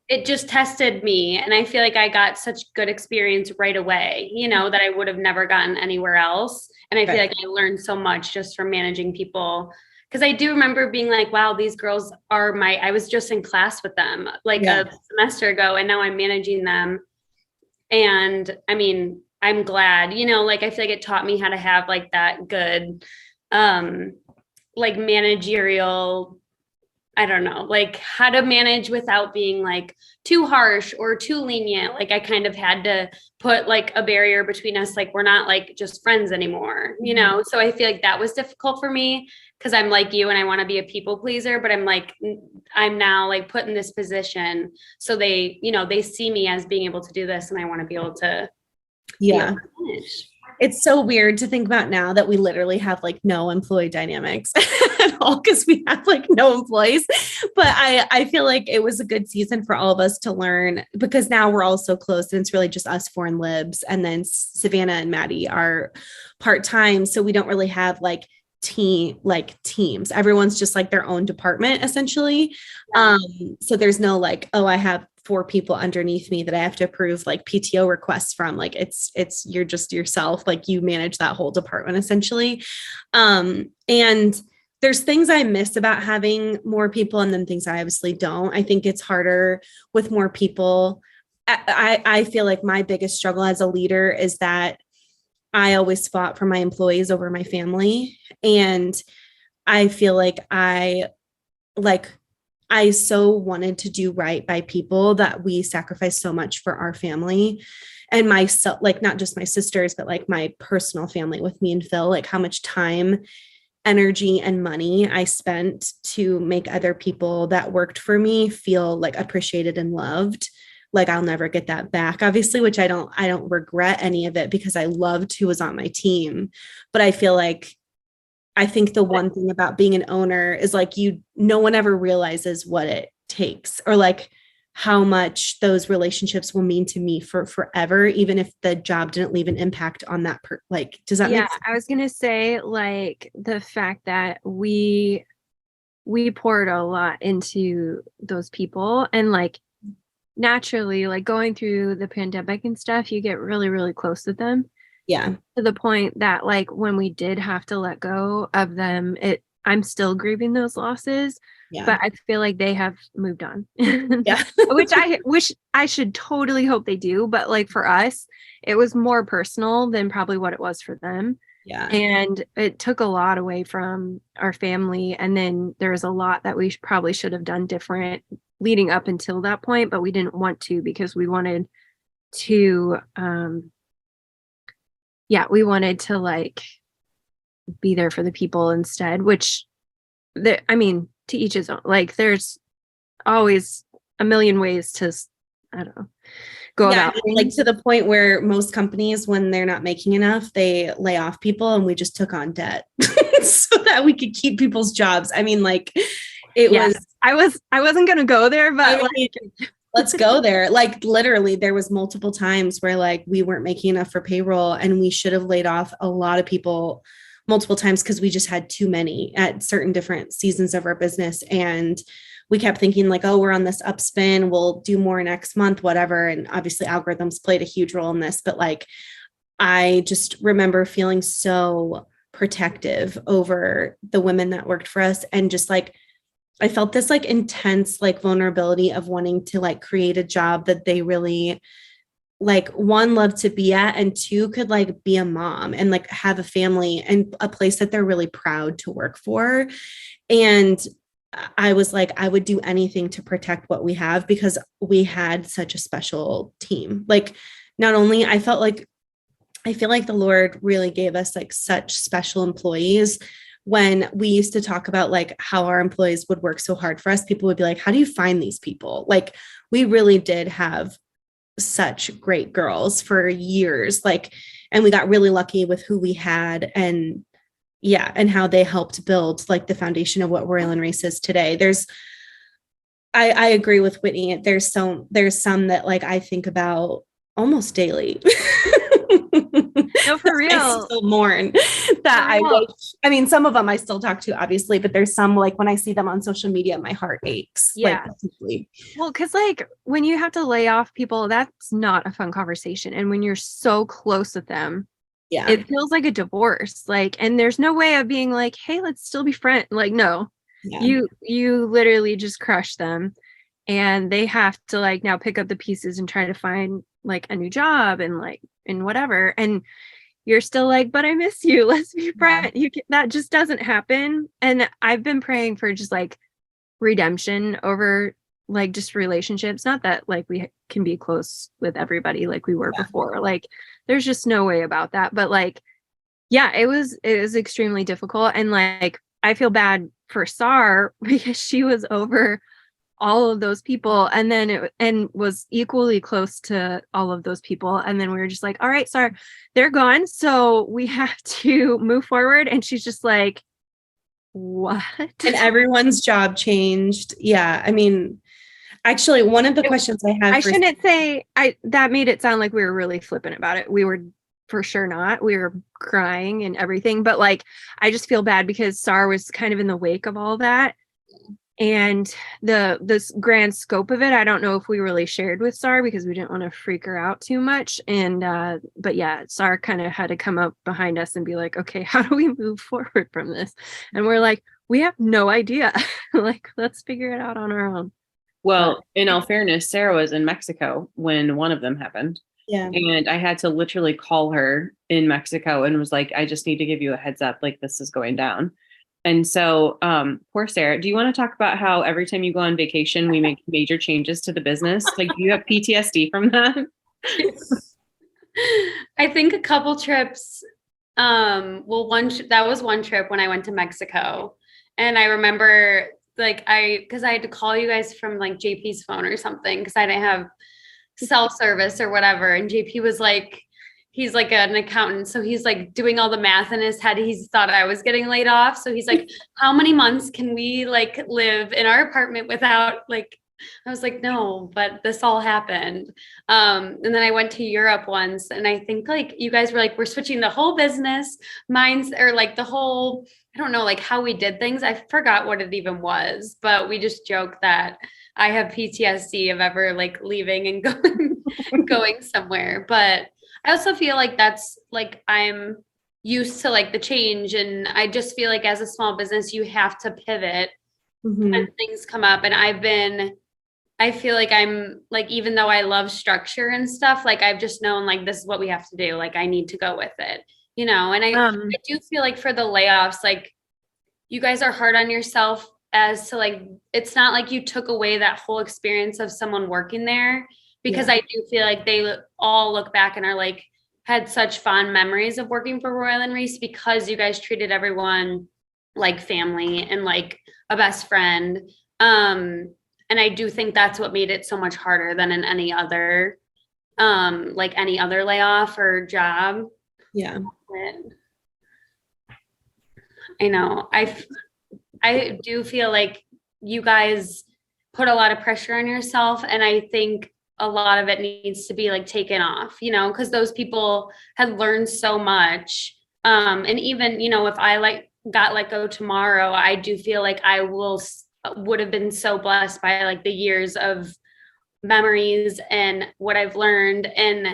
it just tested me. And I feel like I got such good experience right away, you know, that I would have never gotten anywhere else. And I feel like I learned so much just from managing people. Because I do remember being like, wow, these girls are I was just in class with them like a semester ago, and now I'm managing them. And I mean, I'm glad, you know, like I feel like it taught me how to have like that good, like managerial, I don't know, like how to manage without being like too harsh or too lenient. Like I kind of had to put like a barrier between us. Like we're not like just friends anymore, you know? So I feel like that was difficult for me because I'm like you and I want to be a people pleaser, but I'm like, I'm now like put in this position. So they, you know, they see me as being able to do this and I want to be able to manage. It's so weird to think about now that we literally have like no employee dynamics at all because we have like no employees. But I feel like it was a good season for all of us to learn because now we're all so close and it's really just us foreign libs. And then Savannah and Maddie are part-time. So we don't really have like teams. Everyone's just like their own department essentially. So there's no like, oh, I have 4 people underneath me that I have to approve like PTO requests from. Like it's you're just yourself, like you manage that whole department essentially. And there's things I miss about having more people and then things I obviously don't. I think it's harder with more people. I feel like my biggest struggle as a leader is that I always fought for my employees over my family. And I feel like I so wanted to do right by people that we sacrificed so much for our family and myself, like not just my sisters, but like my personal family with me and Phil, like how much time, energy, and money I spent to make other people that worked for me feel like appreciated and loved. Like I'll never get that back, obviously, which I don't regret any of it because I loved who was on my team. But I feel like I think the one thing about being an owner is like no one ever realizes what it takes or like how much those relationships will mean to me for forever, even if the job didn't leave an impact on that. Like, does that make sense? I was going to say like the fact that we poured a lot into those people and like naturally like going through the pandemic and stuff, you get really, really close with them. Yeah. To the point that like when we did have to let go of them, I'm still grieving those losses, but I feel like they have moved on. Yeah. Which I wish I should totally hope they do. But like for us, it was more personal than probably what it was for them. Yeah. And it took a lot away from our family. And then there was a lot that we probably should have done different leading up until that point, but we didn't want to because we wanted to we wanted to like be there for the people instead, which I mean, to each his own. Like there's always a million ways to, I don't know, go about things. Like to the point where most companies, when they're not making enough, they lay off people and we just took on debt so that we could keep people's jobs. I mean, like it was, I wasn't going to go there, but let's go there. Like literally there was multiple times where like we weren't making enough for payroll and we should have laid off a lot of people multiple times because we just had too many at certain different seasons of our business. And we kept thinking like, oh, we're on this upspin, we'll do more next month, whatever. And obviously algorithms played a huge role in this, but like, I just remember feeling so protective over the women that worked for us. And just like, I felt this like intense like vulnerability of wanting to like create a job that they really like, one, love to be at, and two, could like be a mom and like have a family and a place that they're really proud to work for. And I was like, I would do anything to protect what we have because we had such a special team. Like, not only I feel like the Lord really gave us like such special employees. When we used to talk about like how our employees would work so hard for us, people would be like, how do you find these people? Like, we really did have such great girls for years. Like, and we got really lucky with who we had, and yeah, and how they helped build like the foundation of what Royal and Race is today. I agree with Whitney. There's some that like I think about almost daily. No, for real. I still mourn that. I mean, some of them I still talk to, obviously, but there's some like when I see them on social media, my heart aches. Yeah. Like, well, because like when you have to lay off people, that's not a fun conversation. And when you're so close with them, yeah, it feels like a divorce. Like, and there's no way of being like, hey, let's still be friends. Like, no, you literally just crush them, and they have to like now pick up the pieces and try to find like a new job and like and whatever. And you're still like, but I miss you. Let's be friends. That just doesn't happen. And I've been praying for just like redemption over like just relationships. Not that like we can be close with everybody like we were before. Like, there's just no way about that. But like, yeah, it was extremely difficult. And like, I feel bad for Sar because she was over all of those people, and then and was equally close to all of those people, and then we were just like, all right, sorry, they're gone, so we have to move forward. And she's just like, what? And everyone's job changed. Yeah, I mean, actually, one of the questions I had, I shouldn't say that made it sound like we were really flippant about it. We were for sure not. We were crying and everything, but like, I just feel bad because Sar was kind of in the wake of all that. And this grand scope of it, I don't know if we really shared with Sar because we didn't want to freak her out too much. And but yeah, Sar kind of had to come up behind us and be like, okay, how do we move forward from this? And we're like, we have no idea. Like, let's figure it out on our own. Well, in all fairness, Sara was in Mexico when one of them happened. Yeah. And I had to literally call her in Mexico and was like, I just need to give you a heads up, like this is going down. And so, poor Sara, do you want to talk about how every time you go on vacation, we make major changes to the business? Like, do you have PTSD from that? I think a couple trips. That was one trip when I went to Mexico. And I remember because I had to call you guys from like JP's phone or something because I didn't have cell service or whatever. And JP was like, he's like an accountant. So he's like doing all the math in his head. He's thought I was getting laid off. So he's like, how many months can we like live in our apartment without like, I was like, no, but this all happened. And then I went to Europe once, and I think like you guys were like, we're switching the whole business minds, or like the whole, I don't know, like how we did things. I forgot what it even was, but we just joked that I have PTSD of ever like leaving and going somewhere. But I also feel like that's like, I'm used to like the change. And I just feel like as a small business, you have to pivot when things come up. And I feel like I'm like, even though I love structure and stuff, like I've just known like, this is what we have to do. Like I need to go with it, you know? And I do feel like for the layoffs, like you guys are hard on yourself as to like, it's not like you took away that whole experience of someone working there, because I do feel like they all look back and are like, had such fond memories of working for Royal and Reese because you guys treated everyone like family and like a best friend. And I do think that's what made it so much harder than in any other, like any other layoff or job. Yeah. I know. I do feel like you guys put a lot of pressure on yourself. And I think a lot of it needs to be like taken off, you know, because those people had learned so much And even, if I got let go tomorrow, I do feel like I would have been so blessed by like the years of memories and what I've learned and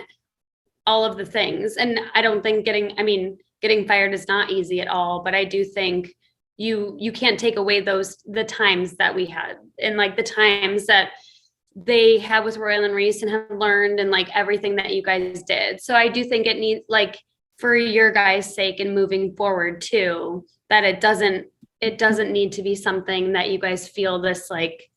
all of the things. And I don't think getting fired is not easy at all, but I do think you can't take away the times that we had and like the times that they had with Royal and Reese and have learned and like everything that you guys did. So I do think it needs, like, for your guys' sake and moving forward too, that it doesn't need to be something that you guys feel this like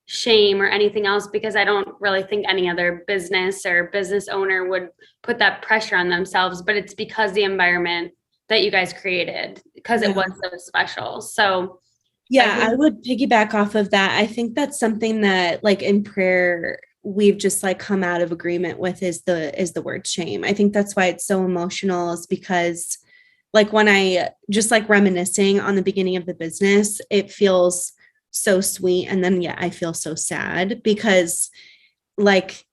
shame or anything else, because I don't really think any other business or business owner would put that pressure on themselves, but it's because the environment that you guys created, because it was so special. So I would piggyback off of that. I think that's something that like in prayer, we've just like come out of agreement with is the word shame. I think that's why it's so emotional, is because like when I just like reminiscing on the beginning of the business, it feels so sweet. And then, I feel so sad because like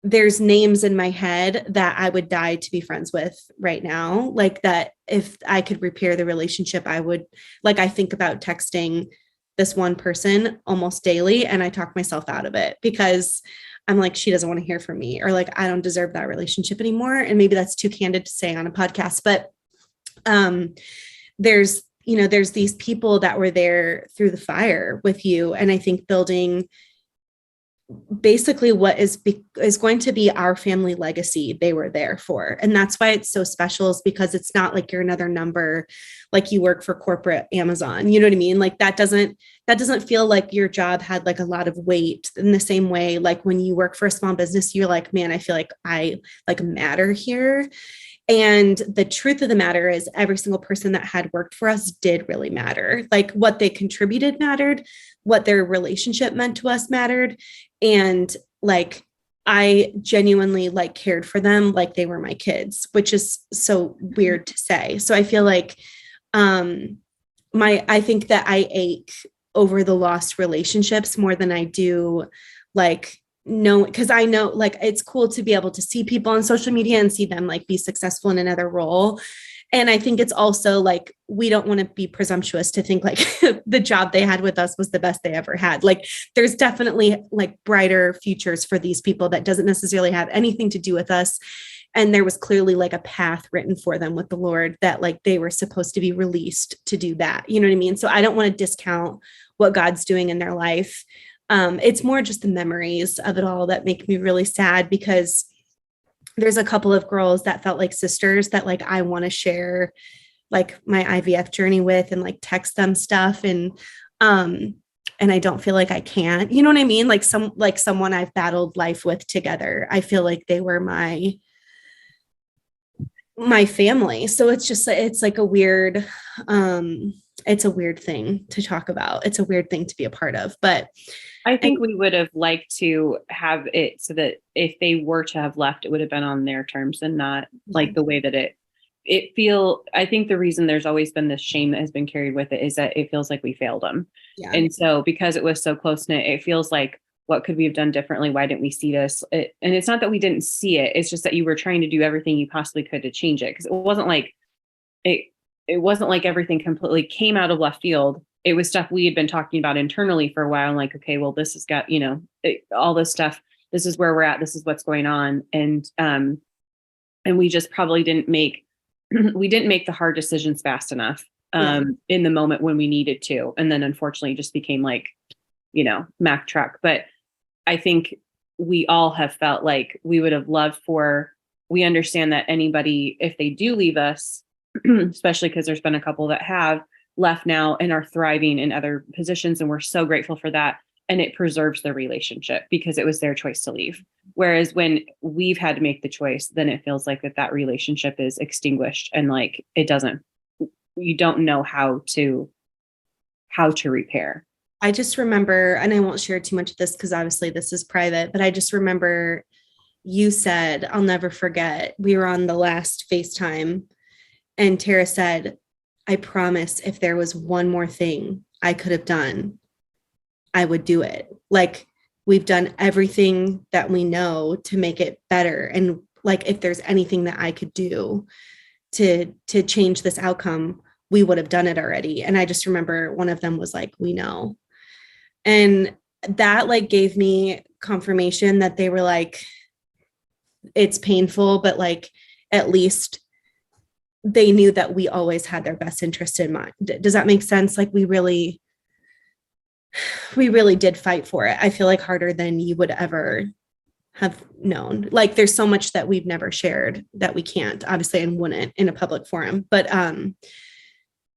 there's names in my head that I would die to be friends with right now. Like that if I could repair the relationship, I would. Like, I think about texting this one person almost daily and I talk myself out of it because I'm like, she doesn't want to hear from me, or like, I don't deserve that relationship anymore. And maybe that's too candid to say on a podcast, but there's these people that were there through the fire with you. And I think building basically what is going to be our family legacy, they were there for. And that's why it's so special, is because it's not like you're another number, like you work for corporate Amazon, you know what I mean? Like that doesn't feel like your job had like a lot of weight in the same way. Like when you work for a small business, you're like, man, I feel like I like matter here. And the truth of the matter is every single person that had worked for us did really matter. Like what they contributed mattered, what their relationship meant to us mattered. And like, I genuinely like cared for them like they were my kids, which is so weird to say. So I feel like, I think that I ache over the lost relationships more than I do like, no, because I know like it's cool to be able to see people on social media and see them like be successful in another role. And I think it's also like, we don't want to be presumptuous to think like the job they had with us was the best they ever had. Like there's definitely like brighter futures for these people that doesn't necessarily have anything to do with us. And there was clearly like a path written for them with the Lord that like they were supposed to be released to do that. You know what I mean? So I don't want to discount what God's doing in their life. It's more just the memories of it all that make me really sad, because there's a couple of girls that felt like sisters that like I want to share like my IVF journey with and like text them stuff. And I don't feel like I can't, you know what I mean? Like someone I've battled life with together. I feel like they were my family. So it's just, it's like a weird, it's a weird thing to talk about. It's a weird thing to be a part of, but I think we would have liked to have it so that if they were to have left, it would have been on their terms and not like the way that I think the reason there's always been this shame that has been carried with it is that it feels like we failed them. Yeah. And so because it was so close knit, it feels like, what could we have done differently? Why didn't we see this? And it's not that we didn't see it. It's just that you were trying to do everything you possibly could to change it. Cause it wasn't like everything completely came out of left field. It was stuff we had been talking about internally for a while. And like, okay, well, this has got, all this stuff, this is where we're at. This is what's going on. And we just probably didn't make the hard decisions fast enough in the moment when we needed to. And then unfortunately it just became like, Mack truck. But I think we all have felt like we would have loved we understand that anybody, if they do leave us, especially because there's been a couple that have left now and are thriving in other positions. And we're so grateful for that. And it preserves the relationship because it was their choice to leave. Whereas when we've had to make the choice, then it feels like that relationship is extinguished and like you don't know how to repair. I just remember, and I won't share too much of this because obviously this is private, but I just remember you said, I'll never forget, we were on the last FaceTime and Tara said, I promise if there was one more thing I could have done, I would do it. Like we've done everything that we know to make it better. And like, if there's anything that I could do, to change this outcome, we would have done it already. And I just remember one of them was like, we know. And that like gave me confirmation that they were like, it's painful, but like at least they knew that we always had their best interest in mind. Does that make sense? Like we really did fight for it. I feel like harder than you would ever have known. Like there's so much that we've never shared that we can't, obviously, and wouldn't in a public forum. But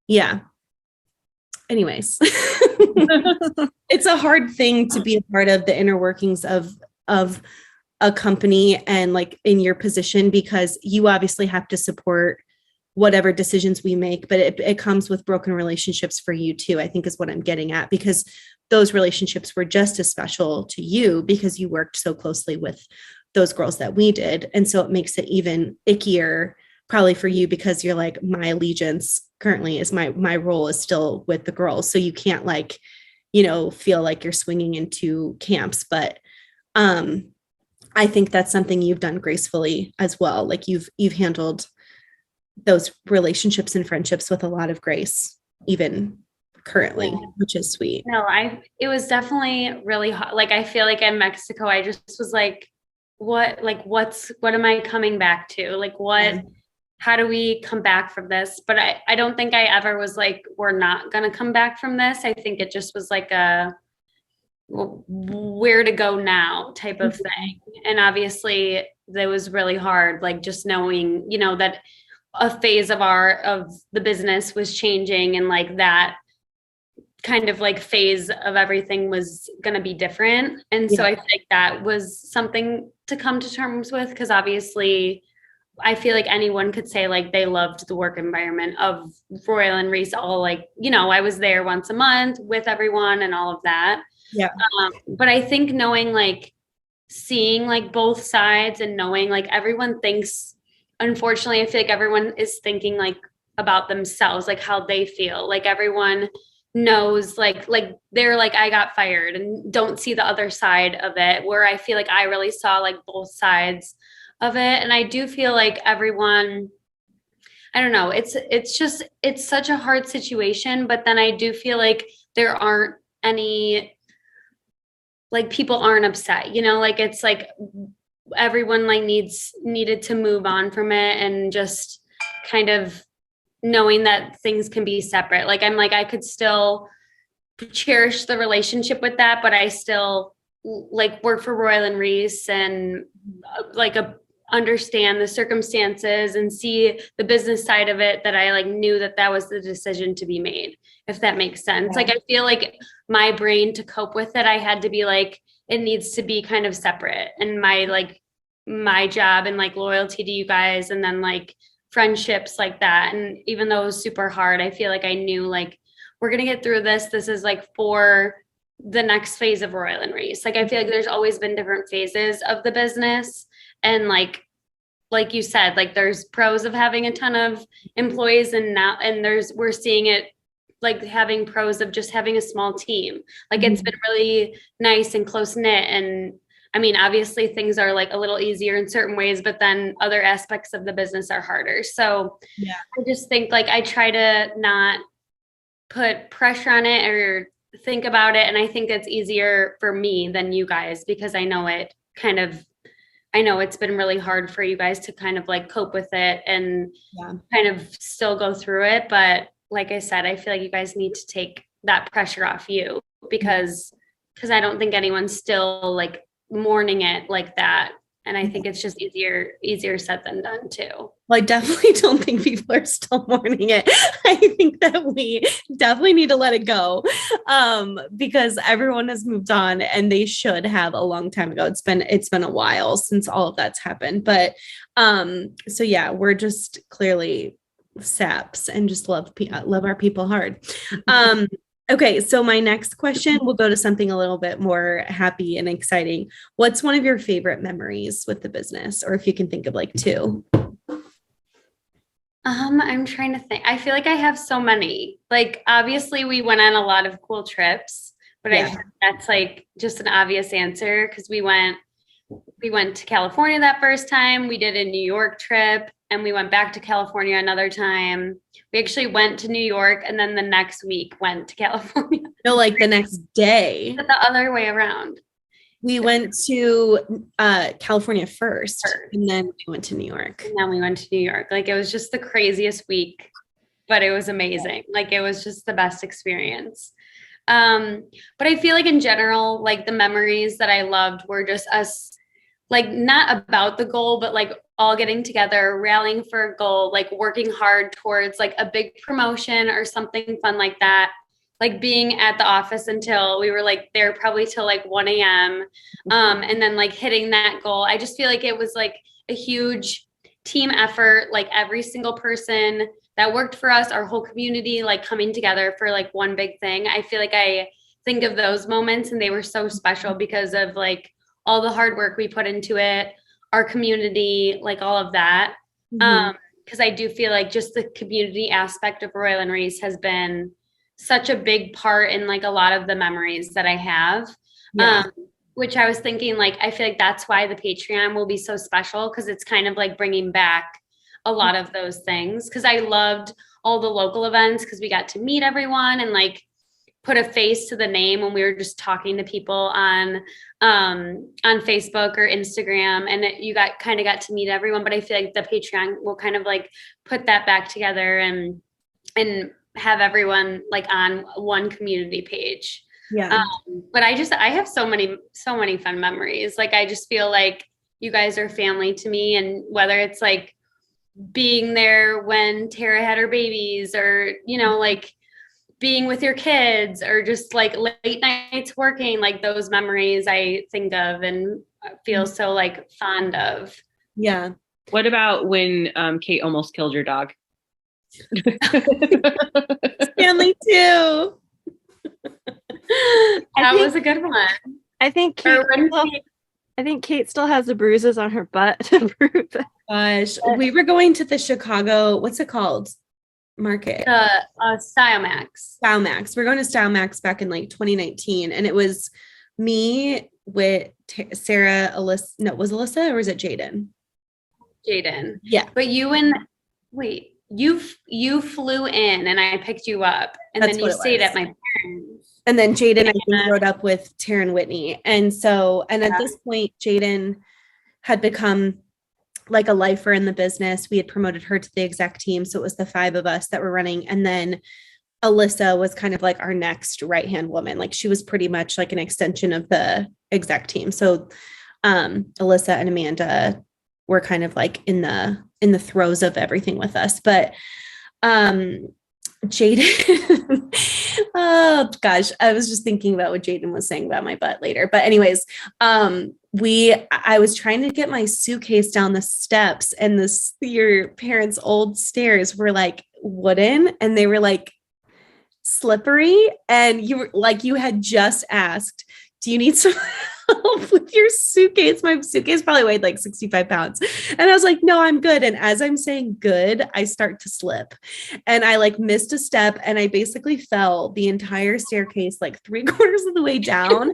yeah. Anyways, it's a hard thing to be a part of the inner workings of a company and like in your position, because you obviously have to support whatever decisions we make, but it comes with broken relationships for you too, I think is what I'm getting at, because those relationships were just as special to you because you worked so closely with those girls that we did. And so it makes it even ickier probably for you, because you're like, my allegiance currently is my role is still with the girls. So you can't like, you know, feel like you're swinging into camps. But I think that's something you've done gracefully as well. Like you've handled those relationships and friendships with a lot of grace, even currently, which is sweet. No, it was definitely really hard. Like, I feel like in Mexico, I just was like, what am I coming back to? Like, how do we come back from this? But I don't think I ever was like, we're not going to come back from this. I think it just was like where to go now type of thing. And obviously that was really hard. Like just knowing, you know, that a phase of the business was changing, and like that kind of like phase of everything was going to be different. And so I think that was something to come to terms with, because obviously I feel like anyone could say like they loved the work environment of Royal and Reese. All like, you know, I was there once a month with everyone and all of that. Yeah. But I think knowing, like, seeing like both sides and knowing like everyone thinks, unfortunately, I feel like everyone is thinking like about themselves, like how they feel. Like everyone knows like they're like, I got fired, and don't see the other side of it, where I feel like I really saw like both sides of it. And I do feel like everyone, I don't know, it's such a hard situation, but then I do feel like there aren't any, like, people aren't upset, you know, like it's like everyone like needed to move on from it, and just kind of knowing that things can be separate. Like I'm like, I could still cherish the relationship with that, but I still like work for Royal and Reese, and like understand the circumstances and see the business side of it, that I like knew that was the decision to be made, if that makes sense. Yeah. Like I feel like my brain, to cope with it, I had to be like, it needs to be kind of separate, and my job and like loyalty to you guys, and then like friendships like that. And even though it was super hard, I feel like I knew like, we're going to get through this. This is like for the next phase of Royal and Reese. Like I feel like there's always been different phases of the business. And like you said, like there's pros of having a ton of employees, and we're seeing it like having pros of just having a small team. Like it's been really nice and close knit. And I mean, obviously things are like a little easier in certain ways, but then other aspects of the business are harder. So yeah, I just think like I try to not put pressure on it or think about it. And I think it's easier for me than you guys, because I know it's been really hard for you guys to kind of like cope with it and kind of still go through it. But like I said, I feel like you guys need to take that pressure off you, because I don't think anyone's still like mourning it like that. And I think it's just easier said than done too. Well, I definitely don't think people are still mourning it. I think that we definitely need to let it go, because everyone has moved on, and they should have a long time ago. It's been a while since all of that's happened. But so yeah, we're just clearly saps and just love our people hard. Okay, so my next question will go to something a little bit more happy and exciting. What's one of your favorite memories with the business, or if you can think of like two? I'm trying to think. I feel like I have so many. Like obviously we went on a lot of cool trips, but I think that's like just an obvious answer, because we went to California that first time. We did a New York trip, and we went back to California another time. We actually went to New York and then the next week went to California. No, like the next day. But the other way around. We went to California first, and then we went to New York. And then we went to New York. Like it was just the craziest week, but it was amazing. Like it was just the best experience. But I feel like in general, like the memories that I loved were just us, like not about the goal, but like all getting together, rallying for a goal, like working hard towards like a big promotion or something fun like that. Like being at the office until we were like there probably till like 1 a.m. And then like hitting that goal. I just feel like it was like a huge team effort, like every single person that worked for us, our whole community, like coming together for like one big thing. I feel like I think of those moments and they were so special because of like all the hard work we put into it, our community, like all of that. Because I do feel like just the community aspect of Royal and Reese has been such a big part in like a lot of the memories that I have. Which I was thinking, like, I feel like that's why the Patreon will be so special because it's kind of like bringing back a lot of those things. Because I loved all the local events because we got to meet everyone and like put a face to the name when we were just talking to people on Facebook or Instagram, and you got to meet everyone. But I feel like the Patreon will kind of like put that back together and have everyone like on one community page. But I have so many fun memories. Like I just feel like you guys are family to me, and whether it's like being there when Tara had her babies, or you know, like being with your kids, or just like late nights working, like those memories I think of and feel so like fond of. Yeah. What about when Kate almost killed your dog? Stanley too. That was a good one. I think Kate still has the bruises on her butt to prove it. Gosh, we were going to the Chicago, what's it called? Market. Style Max. We're going to Style Max back in like 2019. And it was me with Sara, Alyssa. No, was Alyssa or was it Jaden? Jaden. Yeah. But you flew in and I picked you up, and That's then you stayed at my parents. And then Jaden, I think, rode up with Tara and Whitney. And so, at this point, Jaden had become like a lifer in the business. We had promoted her to the exec team. So it was the 5 of us that were running. And then Alyssa was kind of like our next right-hand woman. Like she was pretty much like an extension of the exec team. So Alyssa and Amanda were kind of like in the throes of everything with us. But Jaden, oh gosh, I was just thinking about what Jaden was saying about my butt later. But anyways, I was trying to get my suitcase down the steps, and your parents' old stairs were like wooden and they were like slippery. And you had just asked, do you need some help with your suitcase? My suitcase probably weighed like 65 pounds. And I was like, no, I'm good. And as I'm saying good, I start to slip and I like missed a step, and I basically fell the entire staircase, like 3/4 of the way down.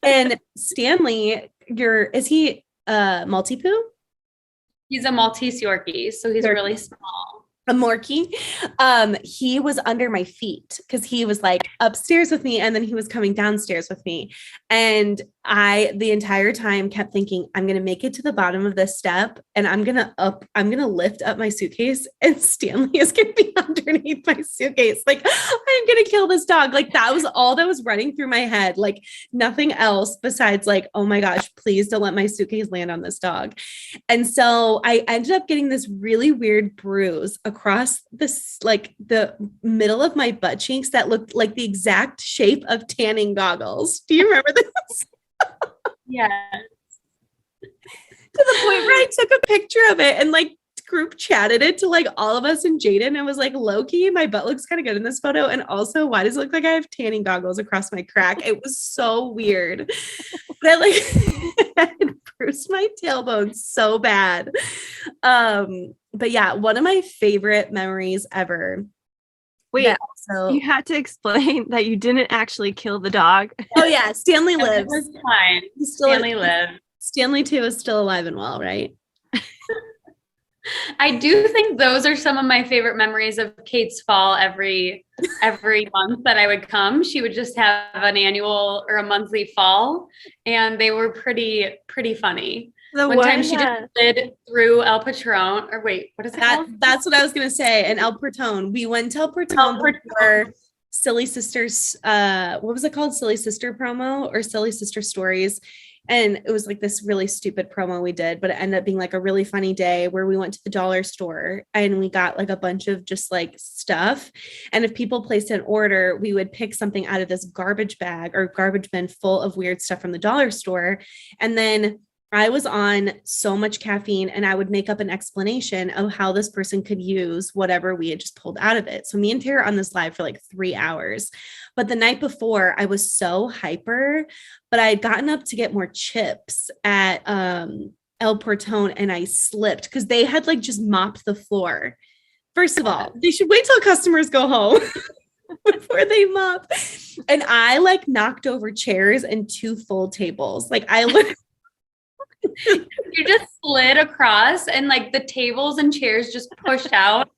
And Stanley, is he Maltipoo? He's a Maltese Yorkie. So he's really small. A Morkie. He was under my feet because he was like upstairs with me, and then he was coming downstairs with me. And I, the entire time, kept thinking, I'm going to make it to the bottom of this step, and I'm going to lift up my suitcase, and Stanley is going to be underneath my suitcase. Like, I'm going to kill this dog. Like, that was all that was running through my head. Like, nothing else besides like, oh my gosh, please don't let my suitcase land on this dog. And so I ended up getting this really weird bruise across this, like the middle of my butt cheeks that looked like the exact shape of tanning goggles. Do you remember this? Yeah. To the point where I took a picture of it and like group chatted it to like all of us and Jaden, and was like, low key, my butt looks kind of good in this photo. And also, why does it look like I have tanning goggles across my crack? It was so weird. But I like bruised my tailbone so bad. But yeah, one of my favorite memories ever. Wait, so you had to explain that you didn't actually kill the dog. Oh yeah, Stanley lives. It was fine. Stanley lived. Stanley too is still alive and well, right? I do think those are some of my favorite memories of Kate's fall every month that I would come. She would just have an annual or a monthly fall, and they were pretty funny. One time she just slid through El Patron, or wait, what is it called? That's what I was gonna say. And El Portone. We went to El Portone before Silly Sisters. What was it called? Silly Sister promo or Silly Sister Stories. And it was like this really stupid promo we did, but it ended up being like a really funny day where we went to the dollar store and we got like a bunch of just like stuff. And if people placed an order, we would pick something out of this garbage bag or garbage bin full of weird stuff from the dollar store. And then I was on so much caffeine and I would make up an explanation of how this person could use whatever we had just pulled out of it. So me and Tara on this live for like 3 hours. But the night before I was so hyper, but I had gotten up to get more chips at El Portone and I slipped because they had like just mopped the floor. First of all, they should wait till customers go home before they mop. And I like knocked over chairs and 2 full tables. Like I literally you just slid across and like the tables and chairs just pushed out.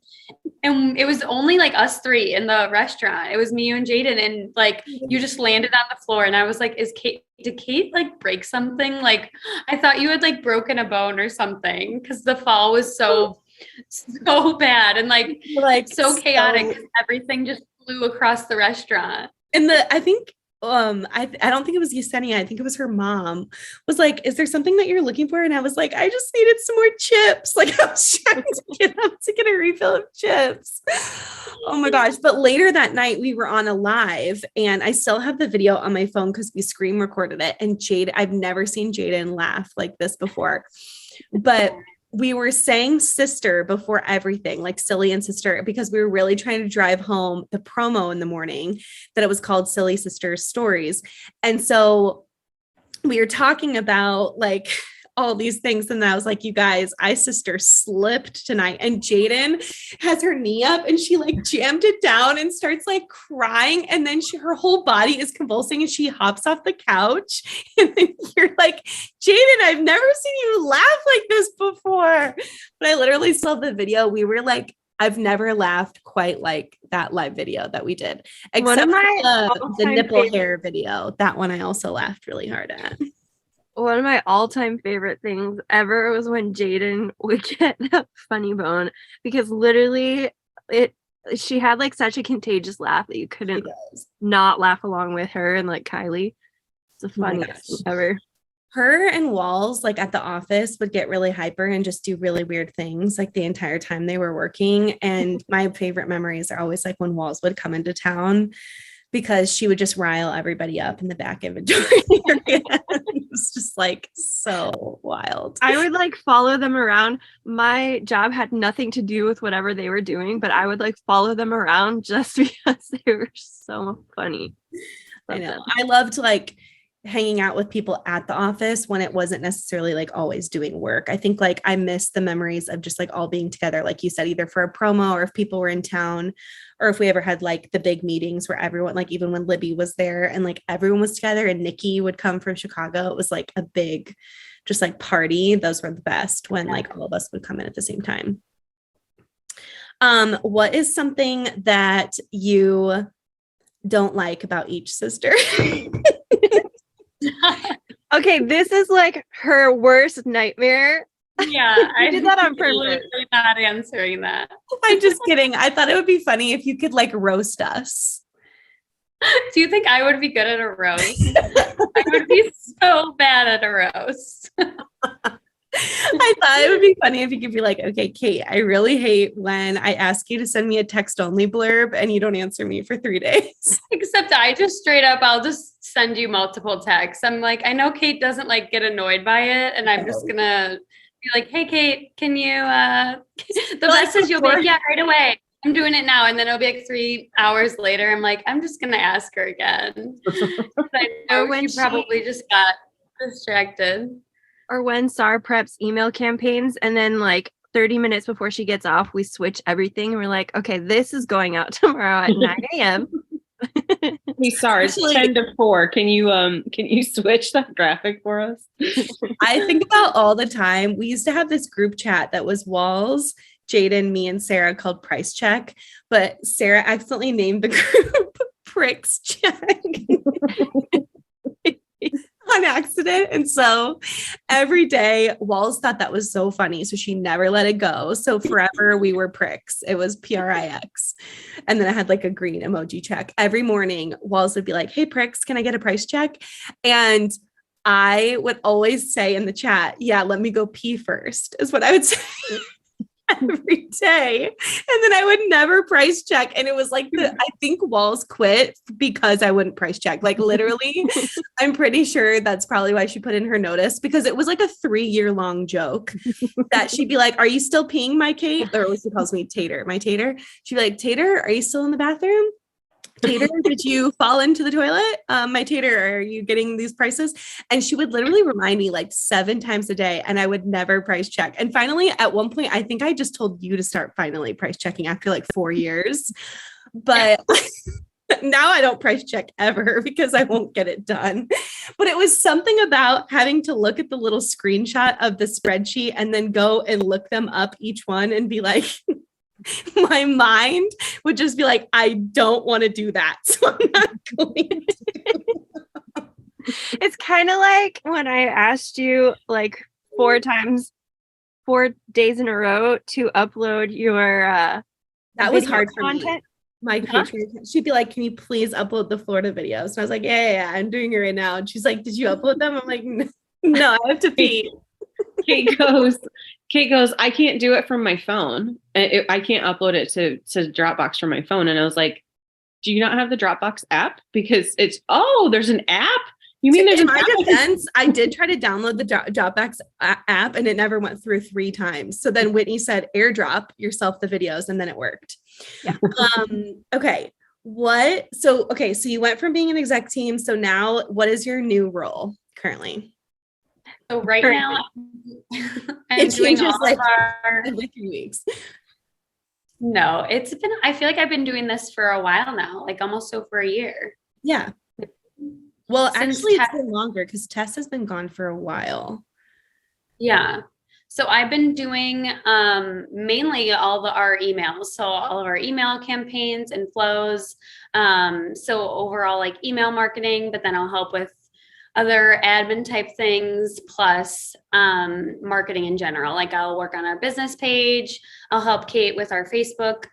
And it was only like us 3 in the restaurant. It was me, you, and Jaden. And like, you just landed on the floor. And I was like, did Kate like break something? Like, I thought you had like broken a bone or something. Cause the fall was so bad. And like so chaotic. Cause everything just flew across the restaurant. And I think, I don't think it was Yesenia. I think it was her mom was like, is there something that you're looking for? And I was like, I just needed some more chips. Like I was trying to get a refill of chips. Oh my gosh. But later that night we were on a live and I still have the video on my phone because we screen recorded it. And I've never seen Jaden laugh like this before, but we were saying sister before everything, like silly and sister, because we were really trying to drive home the promo in the morning that it was called Silly Sisters Stories. And so we were talking about like all these things. And I was like, you guys, sister slipped tonight. And Jaden has her knee up and she like jammed it down and starts like crying. And then her whole body is convulsing and she hops off the couch. And then you're like, Jaden, I've never seen you laugh like this before. But I literally saw the video. We were like, I've never laughed quite like that live video that we did, except for the nipple hair video. That one I also laughed really hard at. One of my all-time favorite things ever was when Jaden would get a funny bone because literally she had like such a contagious laugh that you couldn't not laugh along with her and like Kylie. It's the funniest thing ever. Her and Walls like at the office would get really hyper and just do really weird things like the entire time they were working. And my favorite memories are always like when Walls would come into town because she would just rile everybody up in the back inventory area. It was just like so wild. I would like follow them around. My job had nothing to do with whatever they were doing, but I would like follow them around just because they were so funny. I know. I loved like hanging out with people at the office when it wasn't necessarily like always doing work. I think like I miss the memories of just like all being together, like you said, either for a promo or if people were in town or if we ever had like the big meetings where everyone, like even when Libby was there and like everyone was together and Nikki would come from Chicago, it was like a big just like party. Those were the best when like all of us would come in at the same time. What is something that you don't like about each sister? Okay, this is like her worst nightmare. Yeah, I did that on purpose. I'm not answering that. I'm just kidding. I thought it would be funny if you could like roast us. Do you think I would be good at a roast? I would be so bad at a roast. I thought it would be funny if you could be like, okay, Kate, I really hate when I ask you to send me a text only blurb and you don't answer me for 3 days. Except I just straight up, I'll just send you multiple texts. I'm like, I know Kate doesn't like get annoyed by it. And I'm just gonna be like, hey, Kate, can you, the message you'll be like, yeah, right away. I'm doing it now. And then it'll be like 3 hours later. I'm like, I'm just going to ask her again. I know when she probably just got distracted. Or when Sara preps email campaigns and then like 30 minutes before she gets off, we switch everything. And we're like, okay, this is going out tomorrow at 9 a.m. Hey, Sara, it's 10-4. Can you switch that graphic for us? I think about all the time. We used to have this group chat that was Walls, Jaden, me, and Sarah called Price Check, but Sarah accidentally named the group Pricks Check on accident. And so every day Walls thought that was so funny. So she never let it go. So forever we were Pricks. It was Prix. And then I had like a green emoji check. Every morning Walls would be like, hey, Pricks, can I get a price check? And I would always say in the chat, yeah, let me go pee first, is what I would say every day. And then I would never price check. And it was like, I think Walls quit because I wouldn't price check. Like literally, I'm pretty sure that's probably why she put in her notice, because it was like a 3-year-long joke that she'd be like, are you still peeing, my Kate? Or she calls me Tater, my Tater. She'd be like, Tater, are you still in the bathroom? Tater, did you fall into the toilet? My Tater, are you getting these prices? And she would literally remind me like 7 times a day, and I would never price check. And finally, at one point, I think I just told you to start finally price checking after like 4 years. But now I don't price check ever because I won't get it done. But it was something about having to look at the little screenshot of the spreadsheet and then go and look them up each one and be like, my mind would just be like, I don't want to do that. So I'm not going to. It's kind of like when I asked you like 4 days in a row to upload your that was hard for content. Me. My Patreon, she'd be like, can you please upload the Florida videos? And I was like, yeah, I'm doing it right now. And she's like, did you upload them? I'm like, no, I have to pee. Kate goes, I can't do it from my phone. I can't upload it to Dropbox from my phone. And I was like, do you not have the Dropbox app? Because there's an app? You mean there's in my defense, I did try to download the Dropbox app and it never went through 3 times. So then Whitney said, airdrop yourself the videos, and then it worked. Yeah. Okay. So you went from being an exec team. So now what is your new role currently? So right now, I'm doing all of our every 3 weeks. No, I feel like I've been doing this for a while now, like almost over a year. Yeah. Well, actually, it's been longer because Tess has been gone for a while. Yeah. So I've been doing mainly all our emails. So all of our email campaigns and flows. So overall, like email marketing, but then I'll help with other admin type things, plus marketing in general. Like I'll work on our business page. I'll help Kate with our Facebook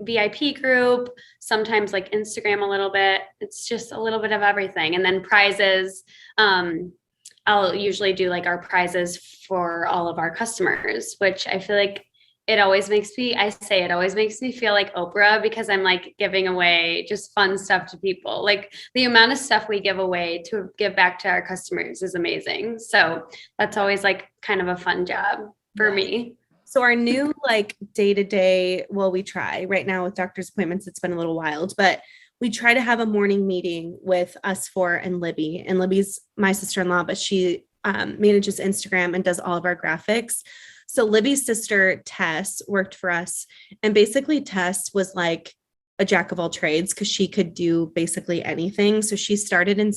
VIP group, sometimes like Instagram a little bit. It's just a little bit of everything. And then prizes. I'll usually do like our prizes for all of our customers, which I feel like it always makes me feel like Oprah, because I'm like giving away just fun stuff to people. Like the amount of stuff we give away to give back to our customers is amazing. So that's always like kind of a fun job for me. So our new like day-to-day, well, we try right now with doctor's appointments. It's been a little wild, but we try to have a morning meeting with us 4 and Libby. And Libby's my sister-in-law, but she manages Instagram and does all of our graphics. So Libby's sister, Tess, worked for us. And basically Tess was like a jack of all trades because she could do basically anything. So she started in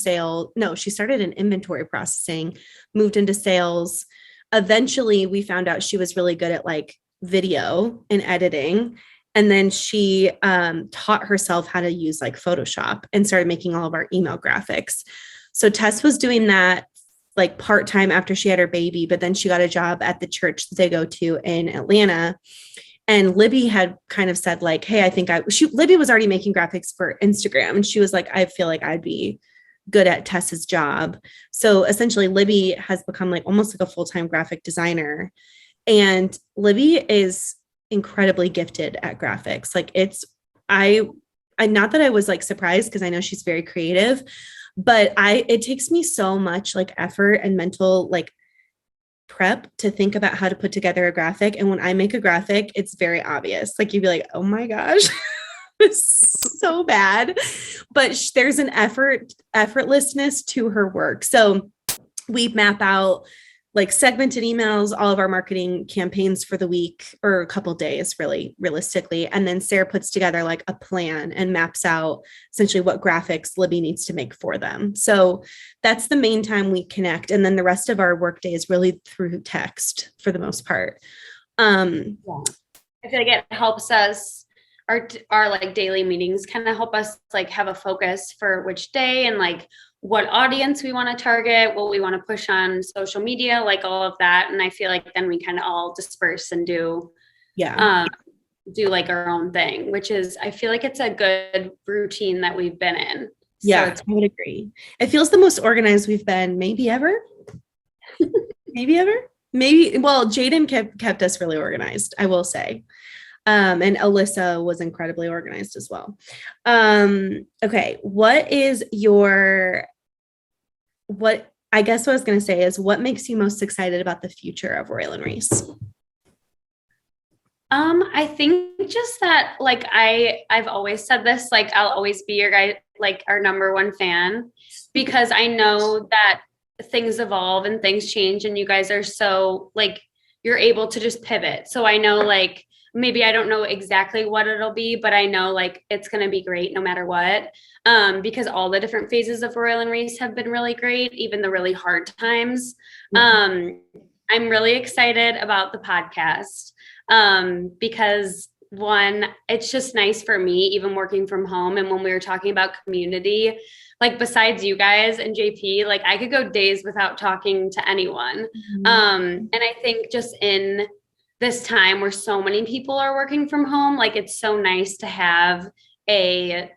inventory processing, moved into sales. Eventually we found out she was really good at like video and editing. And then she taught herself how to use like Photoshop and started making all of our email graphics. So Tess was doing that like part-time after she had her baby, but then she got a job at the church that they go to in Atlanta. And Libby had kind of said like, hey, Libby was already making graphics for Instagram. And she was like, I feel like I'd be good at Tess's job. So essentially Libby has become like almost like a full-time graphic designer. And Libby is incredibly gifted at graphics. Like I not that I was like surprised, because I know she's very creative, but it takes me so much like effort and mental like prep to think about how to put together a graphic. And when I make a graphic, it's very obvious. Like you'd be like, oh my gosh, it's so bad. But there's an effortlessness to her work. So we map out like segmented emails, all of our marketing campaigns for the week or a couple days, really realistically. And then Sarah puts together like a plan and maps out essentially what graphics Libby needs to make for them. So that's the main time we connect. And then the rest of our workday is really through text for the most part. I feel like it helps us, our like daily meetings kind of help us like have a focus for which day and like what audience we want to target, what we want to push on social media, like all of that. And I feel like then we kind of all disperse and do like our own thing, which is, I feel like it's a good routine that we've been in. Yeah, I would agree. It feels the most organized we've been maybe ever. Well, Jaden kept us really organized, I will say. And Alyssa was incredibly organized as well. Okay. What I guess what I was going to say is, what makes you most excited about the future of Royal and Reese? I think just that, like, I've always said this, like, I'll always be your guy, like our number one fan, because I know that things evolve and things change and you guys are so like, you're able to just pivot. So I know like, maybe I don't know exactly what it'll be, but I know like it's going to be great no matter what. Because all the different phases of Royal and Reese have been really great, even the really hard times. I'm really excited about the podcast. Because one, it's just nice for me, even working from home. And when we were talking about community, like besides you guys and JP, like I could go days without talking to anyone. And I think just in this time where so many people are working from home, like it's so nice to have a,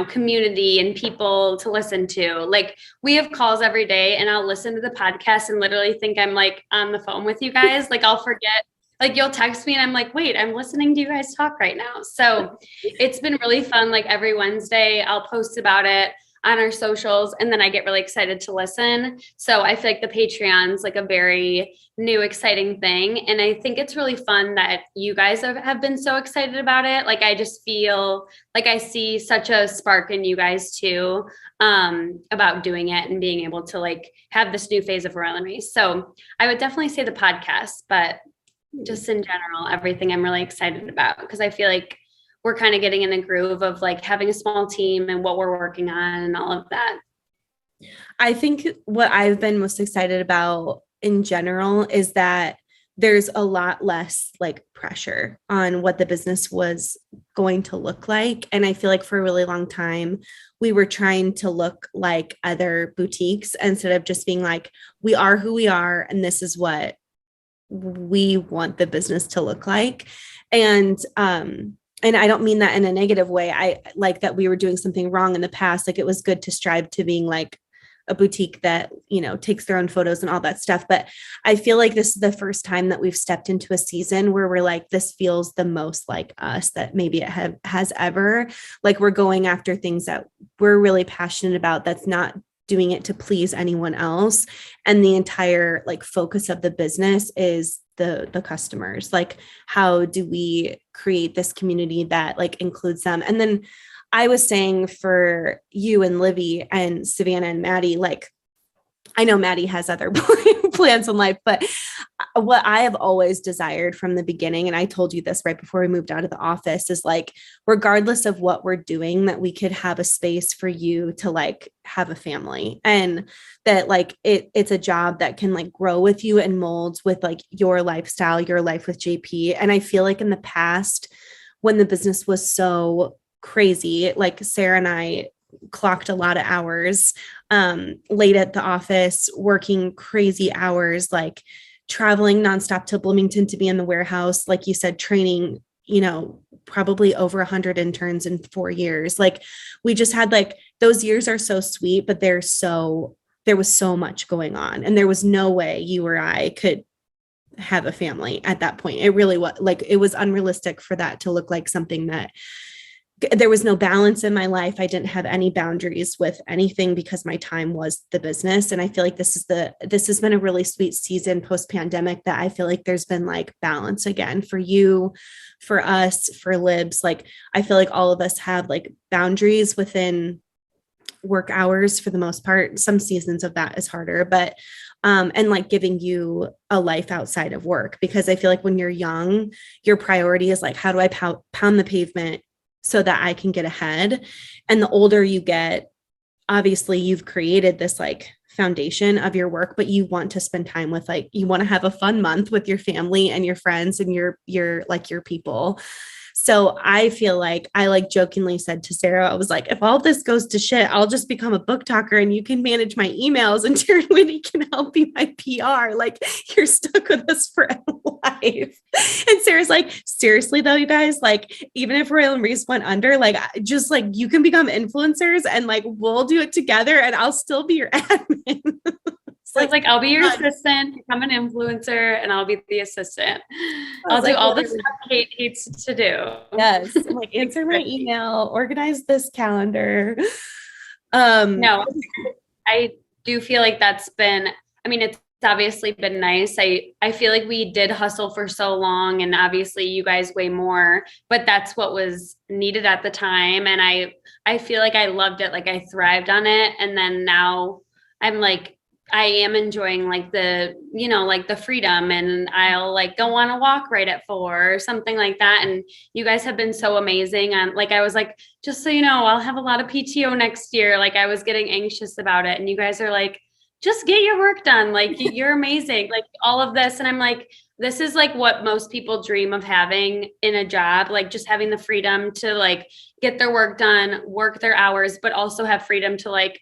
community and people to listen to. Like we have calls every day and I'll listen to the podcast and literally think I'm like on the phone with you guys. Like I'll forget. Like you'll text me and I'm like, wait, I'm listening to you guys talk right now. So it's been really fun. Like every Wednesday I'll post about it on our socials and then I get really excited to listen. So I feel like the Patreon's like a very new, exciting thing. And I think it's really fun that you guys have been so excited about it. Like I just feel like I see such a spark in you guys too, about doing it and being able to like have this new phase of Royal and Reese. So I would definitely say the podcast, but just in general, everything I'm really excited about, because I feel like we're kind of getting in a groove of like having a small team and what we're working on and all of that. I think what I've been most excited about in general is that there's a lot less like pressure on what the business was going to look like. And I feel like for a really long time, we were trying to look like other boutiques instead of just being like, we are who we are, and this is what we want the business to look like. And I don't mean that in a negative way. I like that we were doing something wrong in the past. Like it was good to strive to being like a boutique that, takes their own photos and all that stuff. But I feel like this is the first time that we've stepped into a season where we're like, this feels the most like us that maybe it has ever. Like we're going after things that we're really passionate about. That's not doing it to please anyone else. And the entire like focus of the business is the customers. Like, how do we create this community that like includes them? And then I was saying for you and Livy and Savannah and Maddie, like, I know Maddie has other plans in life, but what I have always desired from the beginning, and I told you this right before we moved out of the office, is like, regardless of what we're doing, that we could have a space for you to like have a family, and that like it's a job that can like grow with you and mold with like your lifestyle, your life with JP. And I feel like in the past, when the business was so crazy, like Sara and I clocked a lot of hours, late at the office, working crazy hours, like traveling nonstop to Bloomington to be in the warehouse. Like you said, training, probably over 100 interns in 4 years. Like we just had like, those years are so sweet, but there was so much going on, and there was no way you or I could have a family at that point. It really was like, it was unrealistic for that to look like something that there was no balance in my life. I didn't have any boundaries with anything because my time was the business. And I feel like this has been a really sweet season post-pandemic, that I feel like there's been like balance again for you, for us, for Libs. Like, I feel like all of us have like boundaries within work hours for the most part. Some seasons of that is harder, but and like giving you a life outside of work. Because I feel like when you're young, your priority is like, how do I pound the pavement so that I can get ahead? And the older you get, obviously you've created this like foundation of your work, but you want to spend time with, like, you want to have a fun month with your family and your friends and your people. So I feel like I like jokingly said to Sarah, I was like, if all this goes to shit, I'll just become a book talker and you can manage my emails and Taryn Whitney can help be my PR. Like, you're stuck with us for life. And Sarah's like, seriously though, you guys, like, even if Royal and Reese went under, like, just like, you can become influencers and like, we'll do it together and I'll still be your admin. So it's like, I'll be your assistant, become an influencer, and I'll be the assistant. I'll do all the stuff Kate hates to do. Yes. Like, answer my email, organize this calendar. No, I do feel like that's been, I mean, it's obviously been nice. I feel like we did hustle for so long, and obviously you guys way more, but that's what was needed at the time. And I feel like I loved it. Like, I thrived on it. And then now I'm like, I am enjoying like the, you know, like the freedom, and I'll like go on a walk right at 4 or something like that. And you guys have been so amazing. Like, I was like, just so you know, I'll have a lot of PTO next year. Like, I was getting anxious about it. And you guys are like, just get your work done. Like, you're amazing. Like, all of this. And I'm like, this is like what most people dream of having in a job, like just having the freedom to like get their work done, work their hours, but also have freedom to like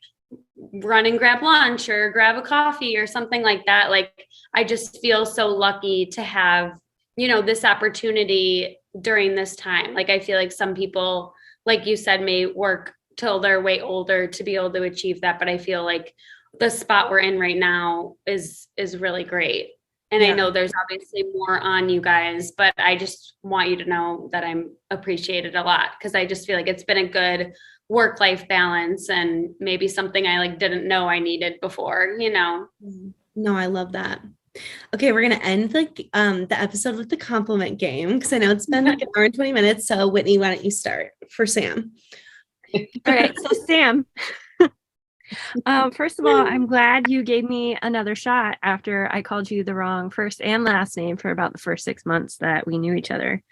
run and grab lunch or grab a coffee or something like that. Like, I just feel so lucky to have, you know, this opportunity during this time. Like, I feel like some people, like you said, may work till they're way older to be able to achieve that. But I feel like the spot we're in right now is really great. And yeah. I know there's obviously more on you guys, but I just want you to know that I'm appreciated a lot, because I just feel like it's been a good work-life balance and maybe something I like didn't know I needed before, you know? No, I love that. Okay, we're gonna end the episode with the compliment game, because I know it's been like an hour and 20 minutes. So Whitney, why don't you start for Sam? All right, so Sam, first of all, I'm glad you gave me another shot after I called you the wrong first and last name for about the first 6 months that we knew each other.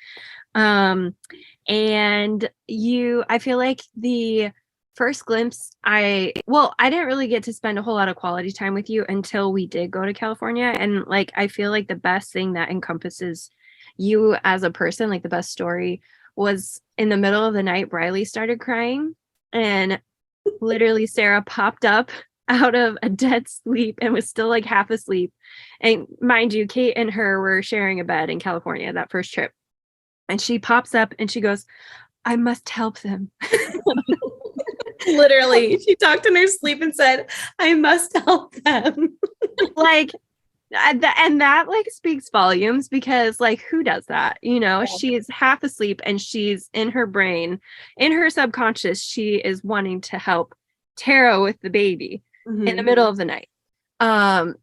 And I feel like the first glimpse, I didn't really get to spend a whole lot of quality time with you until we did go to California. And like, I feel like the best thing that encompasses you as a person, like the best story, was in the middle of the night, Briley started crying, and literally Sara popped up out of a dead sleep and was still like half asleep. And mind you, Kate and her were sharing a bed in California that first trip. And she pops up and she goes, I must help them. Literally, she talked in her sleep and said, I must help them. Like, and that like speaks volumes, because like, who does that? You know, yeah. She's half asleep and she's in her brain, in her subconscious, she is wanting to help Tara with the baby in the middle of the night.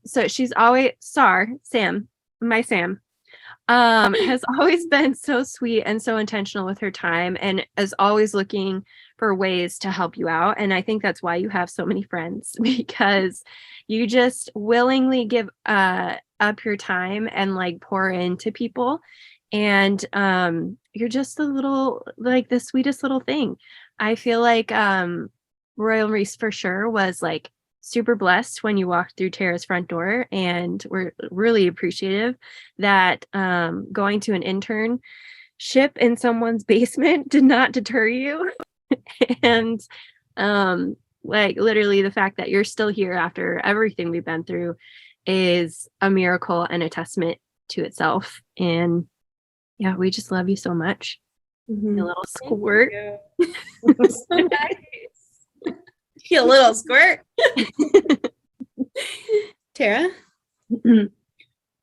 So she's always, Sam has always been so sweet and so intentional with her time, and is always looking for ways to help you out. And I think that's why you have so many friends, because you just willingly give up your time and like pour into people. And you're just the sweetest little thing. I feel like Royal Reese for sure was like super blessed when you walked through Tara's front door, and we're really appreciative that going to an internship in someone's basement did not deter you. And like, literally the fact that you're still here after everything we've been through is a miracle and a testament to itself. And yeah, we just love you so much. You little squirt. So nice. You little squirt. Tara?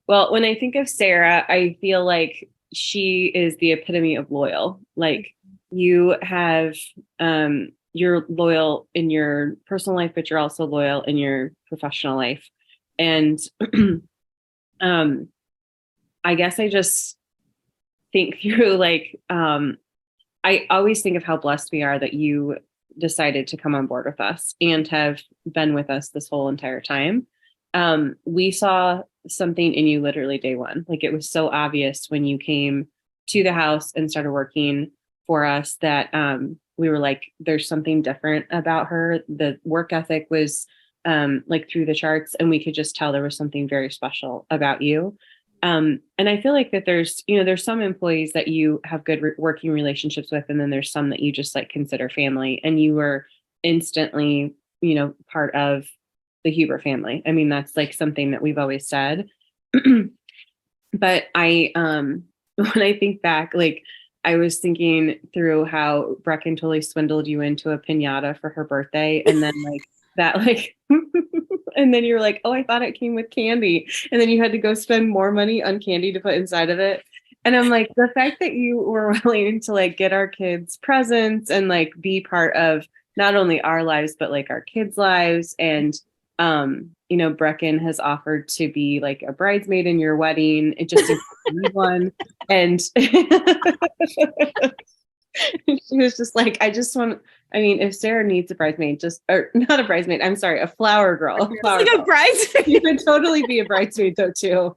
Well, when I think of Sara, I feel like she is the epitome of loyal. Like, you have, you're loyal in your personal life, but you're also loyal in your professional life. And I guess I just think through like, I always think of how blessed we are that you decided to come on board with us and have been with us this whole entire time. we saw something in you literally day one. Like it was so obvious when you came to the house and started working for us that we were like, there's something different about her. The work ethic was like through the charts, and we could just tell there was something very special about you. And I feel like that there's some employees that you have good working relationships with, and then there's some that you just like consider family, and you were instantly, part of the Huber family. I mean, that's like something that we've always said. But when I think back, like I was thinking through how Brecken totally swindled you into a piñata for her birthday. And then like that, like, and then you're like, oh, I thought it came with candy. And then you had to go spend more money on candy to put inside of it. And I'm like, the fact that you were willing to like get our kids presents and like be part of not only our lives, but like our kids' lives. And Brecken has offered to be like a bridesmaid in your wedding. It just one. And she was just like, if Sarah needs a bridesmaid, or not a bridesmaid, I'm sorry, a flower girl. A bridesmaid. You could totally be a bridesmaid though too.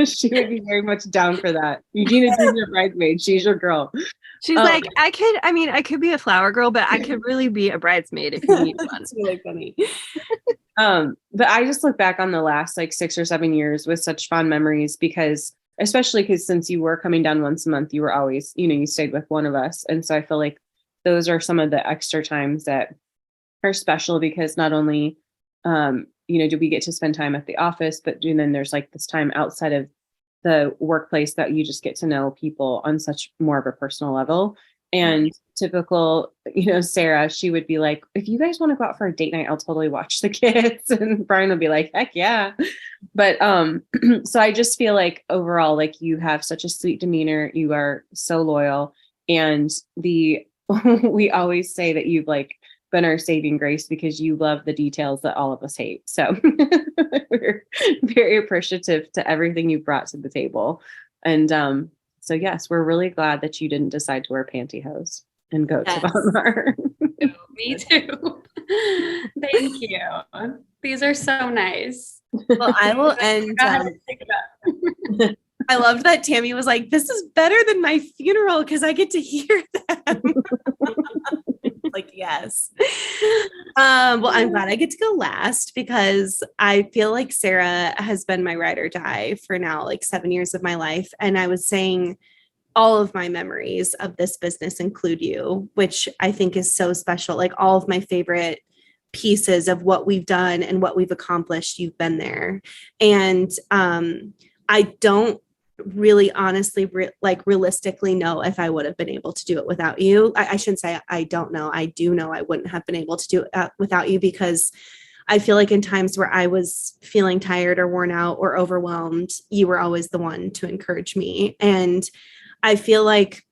She would be very much down for that. Eugenia's your bridesmaid. She's your girl. She's like, I could be a flower girl, but I could really be a bridesmaid if you need one. That's really funny. But I just look back on the last like 6 or 7 years with such fond memories, especially because since you were coming down once a month, you were always, you stayed with one of us. And so I feel like those are some of the extra times that are special, because not only, do we get to spend time at the office, but then there's like this time outside of the workplace that you just get to know people on such more of a personal level. And typical, Sarah, she would be like, if you guys want to go out for a date night, I'll totally watch the kids. And Brian would be like, heck yeah. But so I just feel like overall, like you have such a sweet demeanor. You are so loyal. And we always say that you've like been our saving grace, because you love the details that all of us hate. So we're very appreciative to everything you brought to the table. And so yes, we're really glad that you didn't decide to wear pantyhose and go to Von Mar. Me too. Thank you. These are so nice. Well, I will end. I loved that Tammy was like, this is better than my funeral because I get to hear them. Like, yes. Well, I'm glad I get to go last, because I feel like Sarah has been my ride or die for now, like 7 years of my life. And I was saying all of my memories of this business include you, which I think is so special. Like all of my favorite pieces of what we've done and what we've accomplished, you've been there. And I don't really honestly realistically know if I would have been able to do it without you. I shouldn't say I don't know. I do know I wouldn't have been able to do it without you, because I feel like in times where I was feeling tired or worn out or overwhelmed, you were always the one to encourage me. And I feel like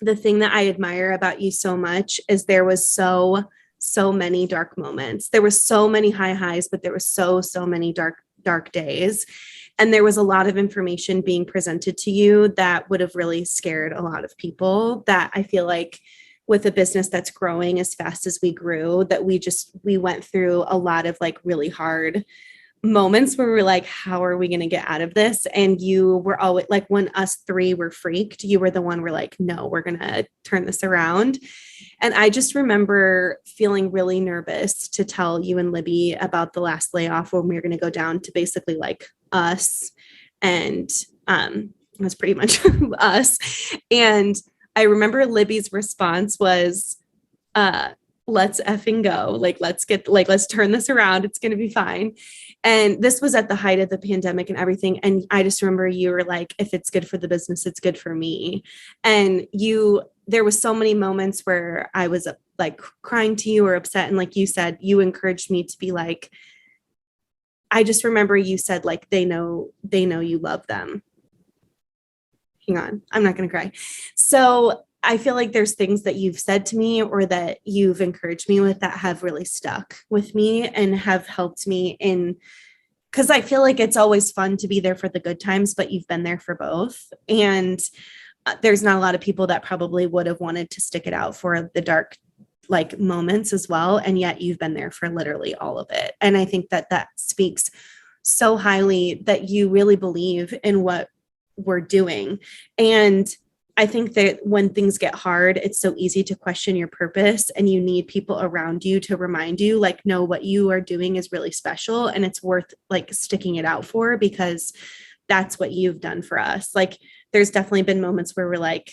the thing that I admire about you so much is there was so many dark moments. There were so many high highs, but there were so many dark days. And there was a lot of information being presented to you that would have really scared a lot of people, that I feel like with a business that's growing as fast as we grew, that we went through a lot of like really hard moments where we were like, how are we going to get out of this? And you were always like, when us three were freaked, you were the one we're like, no, we're going to turn this around. And I just remember feeling really nervous to tell you and Libby about the last layoff, when we were going to go down to basically like us. And it was pretty much us. And I remember Libby's response was, let's effing go. Like, let's turn this around. It's going to be fine. And this was at the height of the pandemic and everything. And I just remember you were like, if it's good for the business, it's good for me. And there was so many moments where I was like crying to you or upset. And like you said, you encouraged me to be like, I just remember you said like, they know you love them. Hang on, I'm not going to cry. So I feel like there's things that you've said to me or that you've encouraged me with that have really stuck with me and have helped me because I feel like it's always fun to be there for the good times, but you've been there for both. And there's not a lot of people that probably would have wanted to stick it out for the dark like moments as well. And yet you've been there for literally all of it. And I think that speaks so highly that you really believe in what we're doing. And I think that when things get hard, it's so easy to question your purpose, and you need people around you to remind you, like, no, what you are doing is really special and it's worth like sticking it out for, because that's what you've done for us. Like, there's definitely been moments where we're like,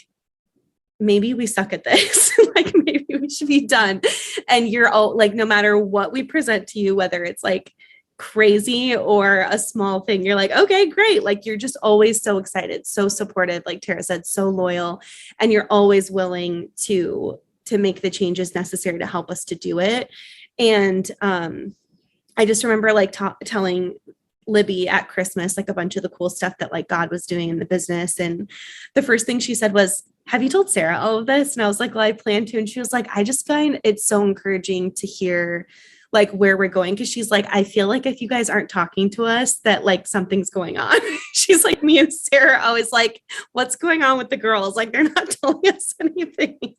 maybe we suck at this. Like, maybe we should be done. And you're all like, no matter what we present to you, whether it's like crazy or a small thing, you're like, okay, great. Like, you're just always so excited, so supportive, like Tara said, so loyal, and you're always willing to make the changes necessary to help us to do it. And I just remember like telling Libby at Christmas like a bunch of the cool stuff that like God was doing in the business, and the first thing she said was, have you told Sara all of this? And I was like, well, I plan to. And she was like, I just find it so encouraging to hear like where we're going. Cause she's like, I feel like if you guys aren't talking to us, that like something's going on. She's like, me and Sara always like, what's going on with the girls? Like, they're not telling us anything.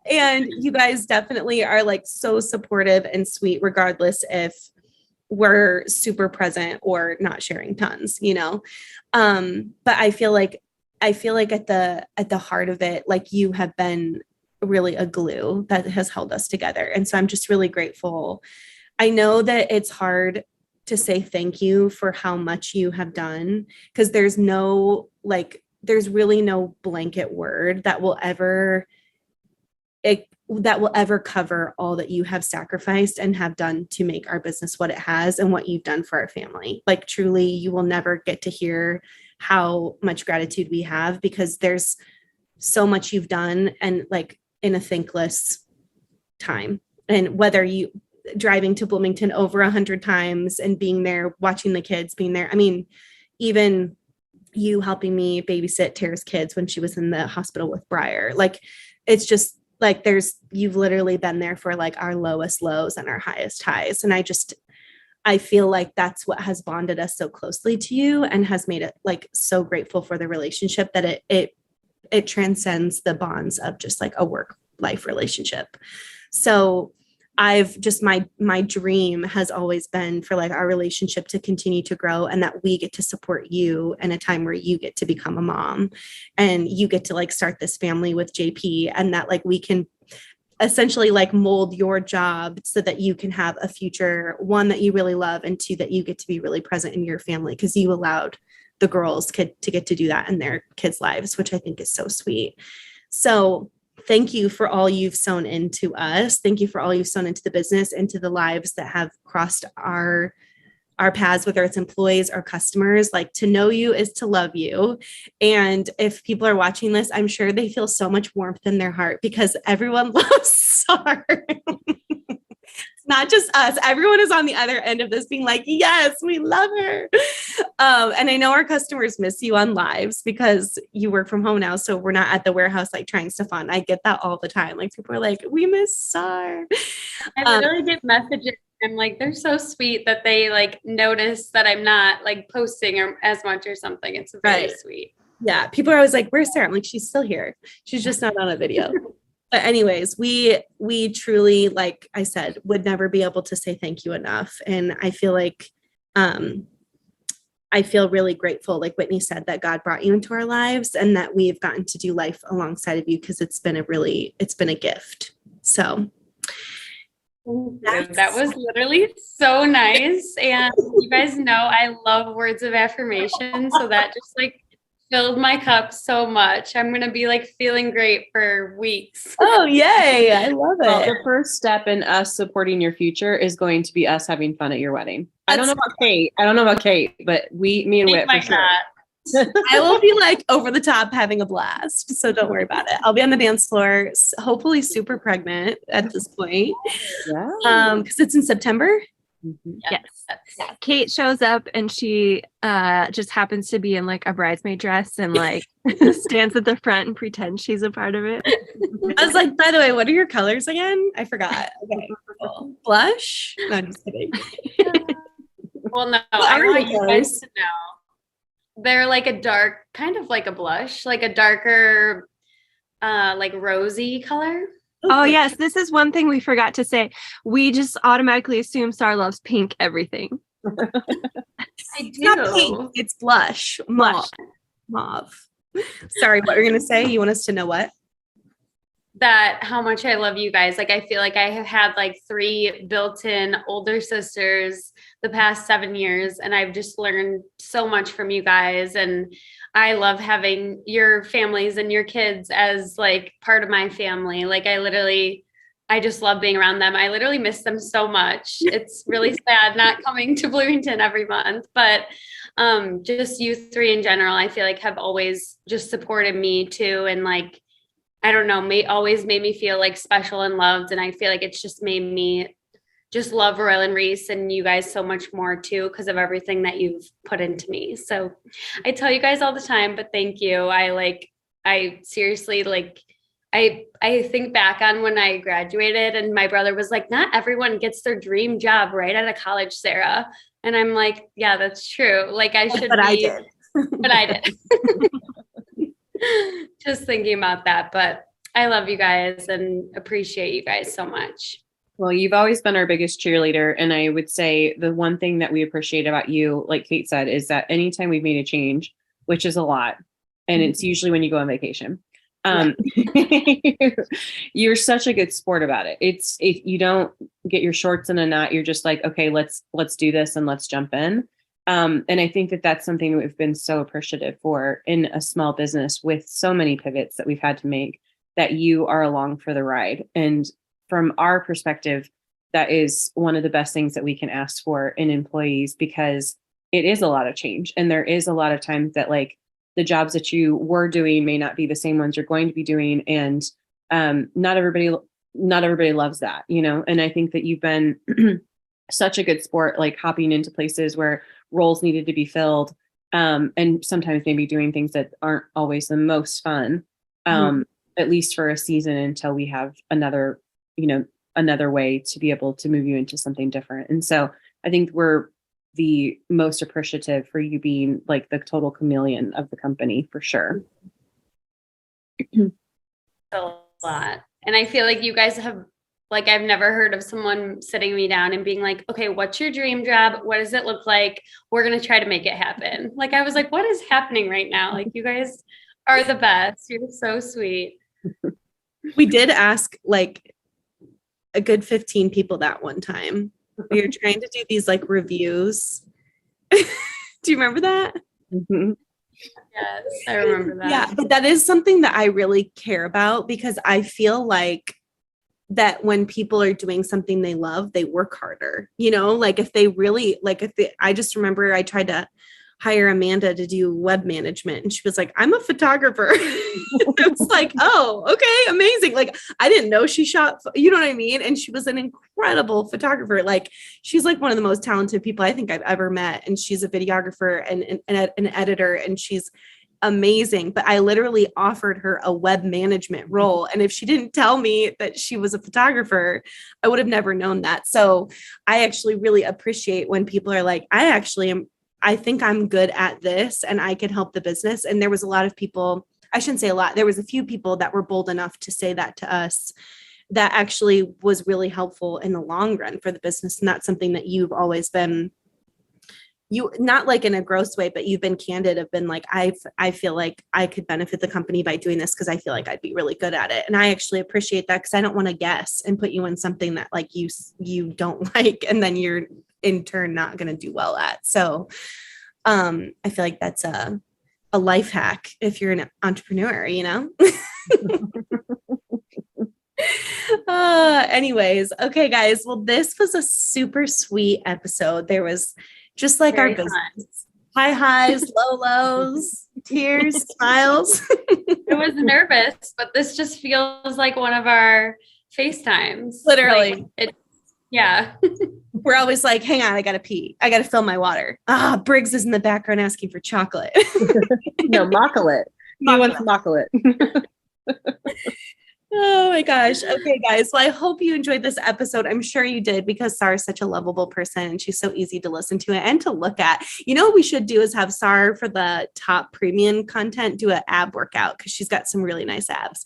And you guys definitely are like so supportive and sweet, regardless if we're super present or not sharing tons, you know? But I feel like at the heart of it, like, you have been really a glue that has held us together. And so I'm just really grateful. I know that it's hard to say thank you for how much you have done, because there's really no blanket word that will ever cover all that you have sacrificed and have done to make our business what it has, and what you've done for our family. Like, truly, you will never get to hear how much gratitude we have, because there's so much you've done, and like in a thankless time. And whether you driving to Bloomington over 100 times and being there, watching the kids, being there. I mean, even you helping me babysit Tara's kids when she was in the hospital with Briar. Like, it's just like, you've literally been there for like our lowest lows and our highest highs. And I feel like that's what has bonded us so closely to you, and has made it like so grateful for the relationship, that it transcends the bonds of just like a work life relationship. So I've just, my dream has always been for like our relationship to continue to grow, and that we get to support you in a time where you get to become a mom, and you get to like start this family with JP, and that like we can essentially like mold your job so that you can have a future, one, that you really love, and two, that you get to be really present in your family, because you allowed the girls to get to do that in their kids' lives, which I think is so sweet. So thank you for all you've sown into us. Thank you for all you've sown into the business, into the lives that have crossed our paths, whether it's employees or customers. Like, to know you is to love you. And if people are watching this, I'm sure they feel so much warmth in their heart, because everyone loves Sara. Not just us. Everyone is on the other end of this being like, yes, we love her. And I know our customers miss you on lives, because you work from home now. So we're not at the warehouse, like trying stuff on. I get that all the time. Like, people are like, we miss Sara. I literally get messages. I'm like, they're so sweet that they like notice that I'm not like posting or as much or something. It's very sweet. Yeah. People are always like, where's Sara? I'm like, she's still here. She's just not on a video. But anyways, we truly, like I said, would never be able to say thank you enough. And I feel like, I feel really grateful, like Whitney said, that God brought you into our lives, and that we've gotten to do life alongside of you, because it's been a gift. So that was literally so nice. And you guys know I love words of affirmation. So that just like filled my cup so much. I'm going to be like feeling great for weeks. Oh, yay. I love it. Well, the first step in us supporting your future is going to be us having fun at your wedding. I don't know about Kate, but me and Whit for sure. I will be like over the top having a blast. So don't worry about it. I'll be on the dance floor, hopefully super pregnant at this point. Yeah. Because it's in September. Mm-hmm. Yes. Yeah. Kate shows up, and she just happens to be in like a bridesmaid dress, and like stands at the front and pretends she's a part of it. I was like, by the way, what are your colors again? I forgot. Okay. Cool. Blush? No, I'm just kidding. Well, no, I want you guys to know. They're like a dark, kind of like a blush, like a darker, like rosy color. Oh, yes. This is one thing we forgot to say. We just automatically assume Sara loves pink everything. It's not pink, do. it's blush. Mauve. Sorry, what you're gonna say? You want us to know what? That how much I love you guys. Like, I feel like I have had like 3 built-in older sisters the past 7 years, and I've just learned so much from you guys. And I love having your families and your kids as like part of my family. Like, I just love being around them. I literally miss them so much. It's really sad not coming to Bloomington every month, but just you 3 in general, I feel like have always just supported me too. And like, I don't know, always made me feel like special and loved. And I feel like it's just made me just love Royal and Reese and you guys so much more too, because of everything that you've put into me. So I tell you guys all the time, but thank you. I seriously, like, I think back on when I graduated and my brother was like, not everyone gets their dream job right out of college, Sarah. And I'm like, yeah, that's true. Like, I should But be, I did. but I did. Just thinking about that, but I love you guys and appreciate you guys so much. Well, you've always been our biggest cheerleader. And I would say the one thing that we appreciate about you, like Kate said, is that anytime we've made a change, which is a lot, and it's usually when you go on vacation, you're such a good sport about it. If you don't get your shorts in a knot, you're just like, okay, let's do this and let's jump in. And I think that that's something that we've been so appreciative for in a small business with so many pivots that we've had to make, that you are along for the ride. And from our perspective, that is one of the best things that we can ask for in employees, because it is a lot of change. And there is a lot of times that like the jobs that you were doing may not be the same ones you're going to be doing. And not everybody loves that, you know? And I think that you've been such a good sport, like hopping into places where roles needed to be filled, and sometimes maybe doing things that aren't always the most fun, at least for a season, until we have another way to be able to move you into something different. And so I think we're the most appreciative for you being like the total chameleon of the company, for sure. A lot. And I feel like you guys have, like, I've never heard of someone sitting me down and being like, okay, what's your dream job? What does it look like? We're going to try to make it happen. Like, I was like, what is happening right now? Like, you guys are the best. You're so sweet. We did ask like a good 15 people that one time. We were trying to do these like reviews. Do you remember that? Mm-hmm. Yes, I remember that. Yeah, but that is something that I really care about, because I feel like that when people are doing something they love, they work harder, you know, like if they really like, I just remember I tried to hire Amanda to do web management and she was like, I'm a photographer. I was like, oh, okay, amazing. Like, I didn't know she shot, you know what I mean? And she was an incredible photographer. Like, she's like one of the most talented people I think I've ever met. And she's a videographer and an editor, and she's amazing. But I literally offered her a web management role. And if she didn't tell me that she was a photographer, I would have never known that. So I actually really appreciate when people are like, I think I'm good at this and I can help the business. And there was a lot of people, I shouldn't say a lot, there was a few people that were bold enough to say that to us, that actually was really helpful in the long run for the business. And that's something that you've always been, not like in a gross way, but you've been candid, have been like, I feel like I could benefit the company by doing this because I feel like I'd be really good at it. And I actually appreciate that, because I don't want to guess and put you in something that like you don't like, and then you're in turn not going to do well at. So I feel like that's a life hack if you're an entrepreneur, you know? Anyways, okay, guys. Well, this was a super sweet episode. There was just like Very our business, high highs, low lows, tears, smiles. I was nervous, but this just feels like one of our FaceTimes. Literally. Like yeah. We're always like, hang on, I gotta pee. I gotta fill my water. Briggs is in the background asking for chocolate. No, Mockolet. He wants Mockolet. Oh my gosh. Okay, guys. Well, I hope you enjoyed this episode. I'm sure you did, because Sara's such a lovable person and she's so easy to listen to and to look at. You know what we should do is have Sara, for the top premium content, do an ab workout, because she's got some really nice abs.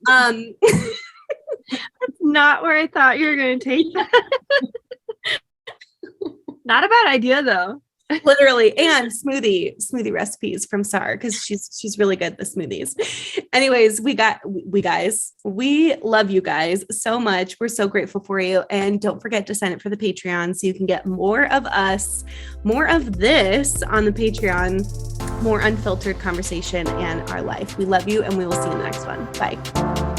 That's not where I thought you were going to take that. Not a bad idea though. Literally, and smoothie recipes from Sara, because she's really good at the smoothies. Anyways, we love you guys so much. We're so grateful for you. And don't forget to sign up for the Patreon so you can get more of us, more of this on the Patreon, more unfiltered conversation and our life. We love you, and we will see you in the next one. Bye.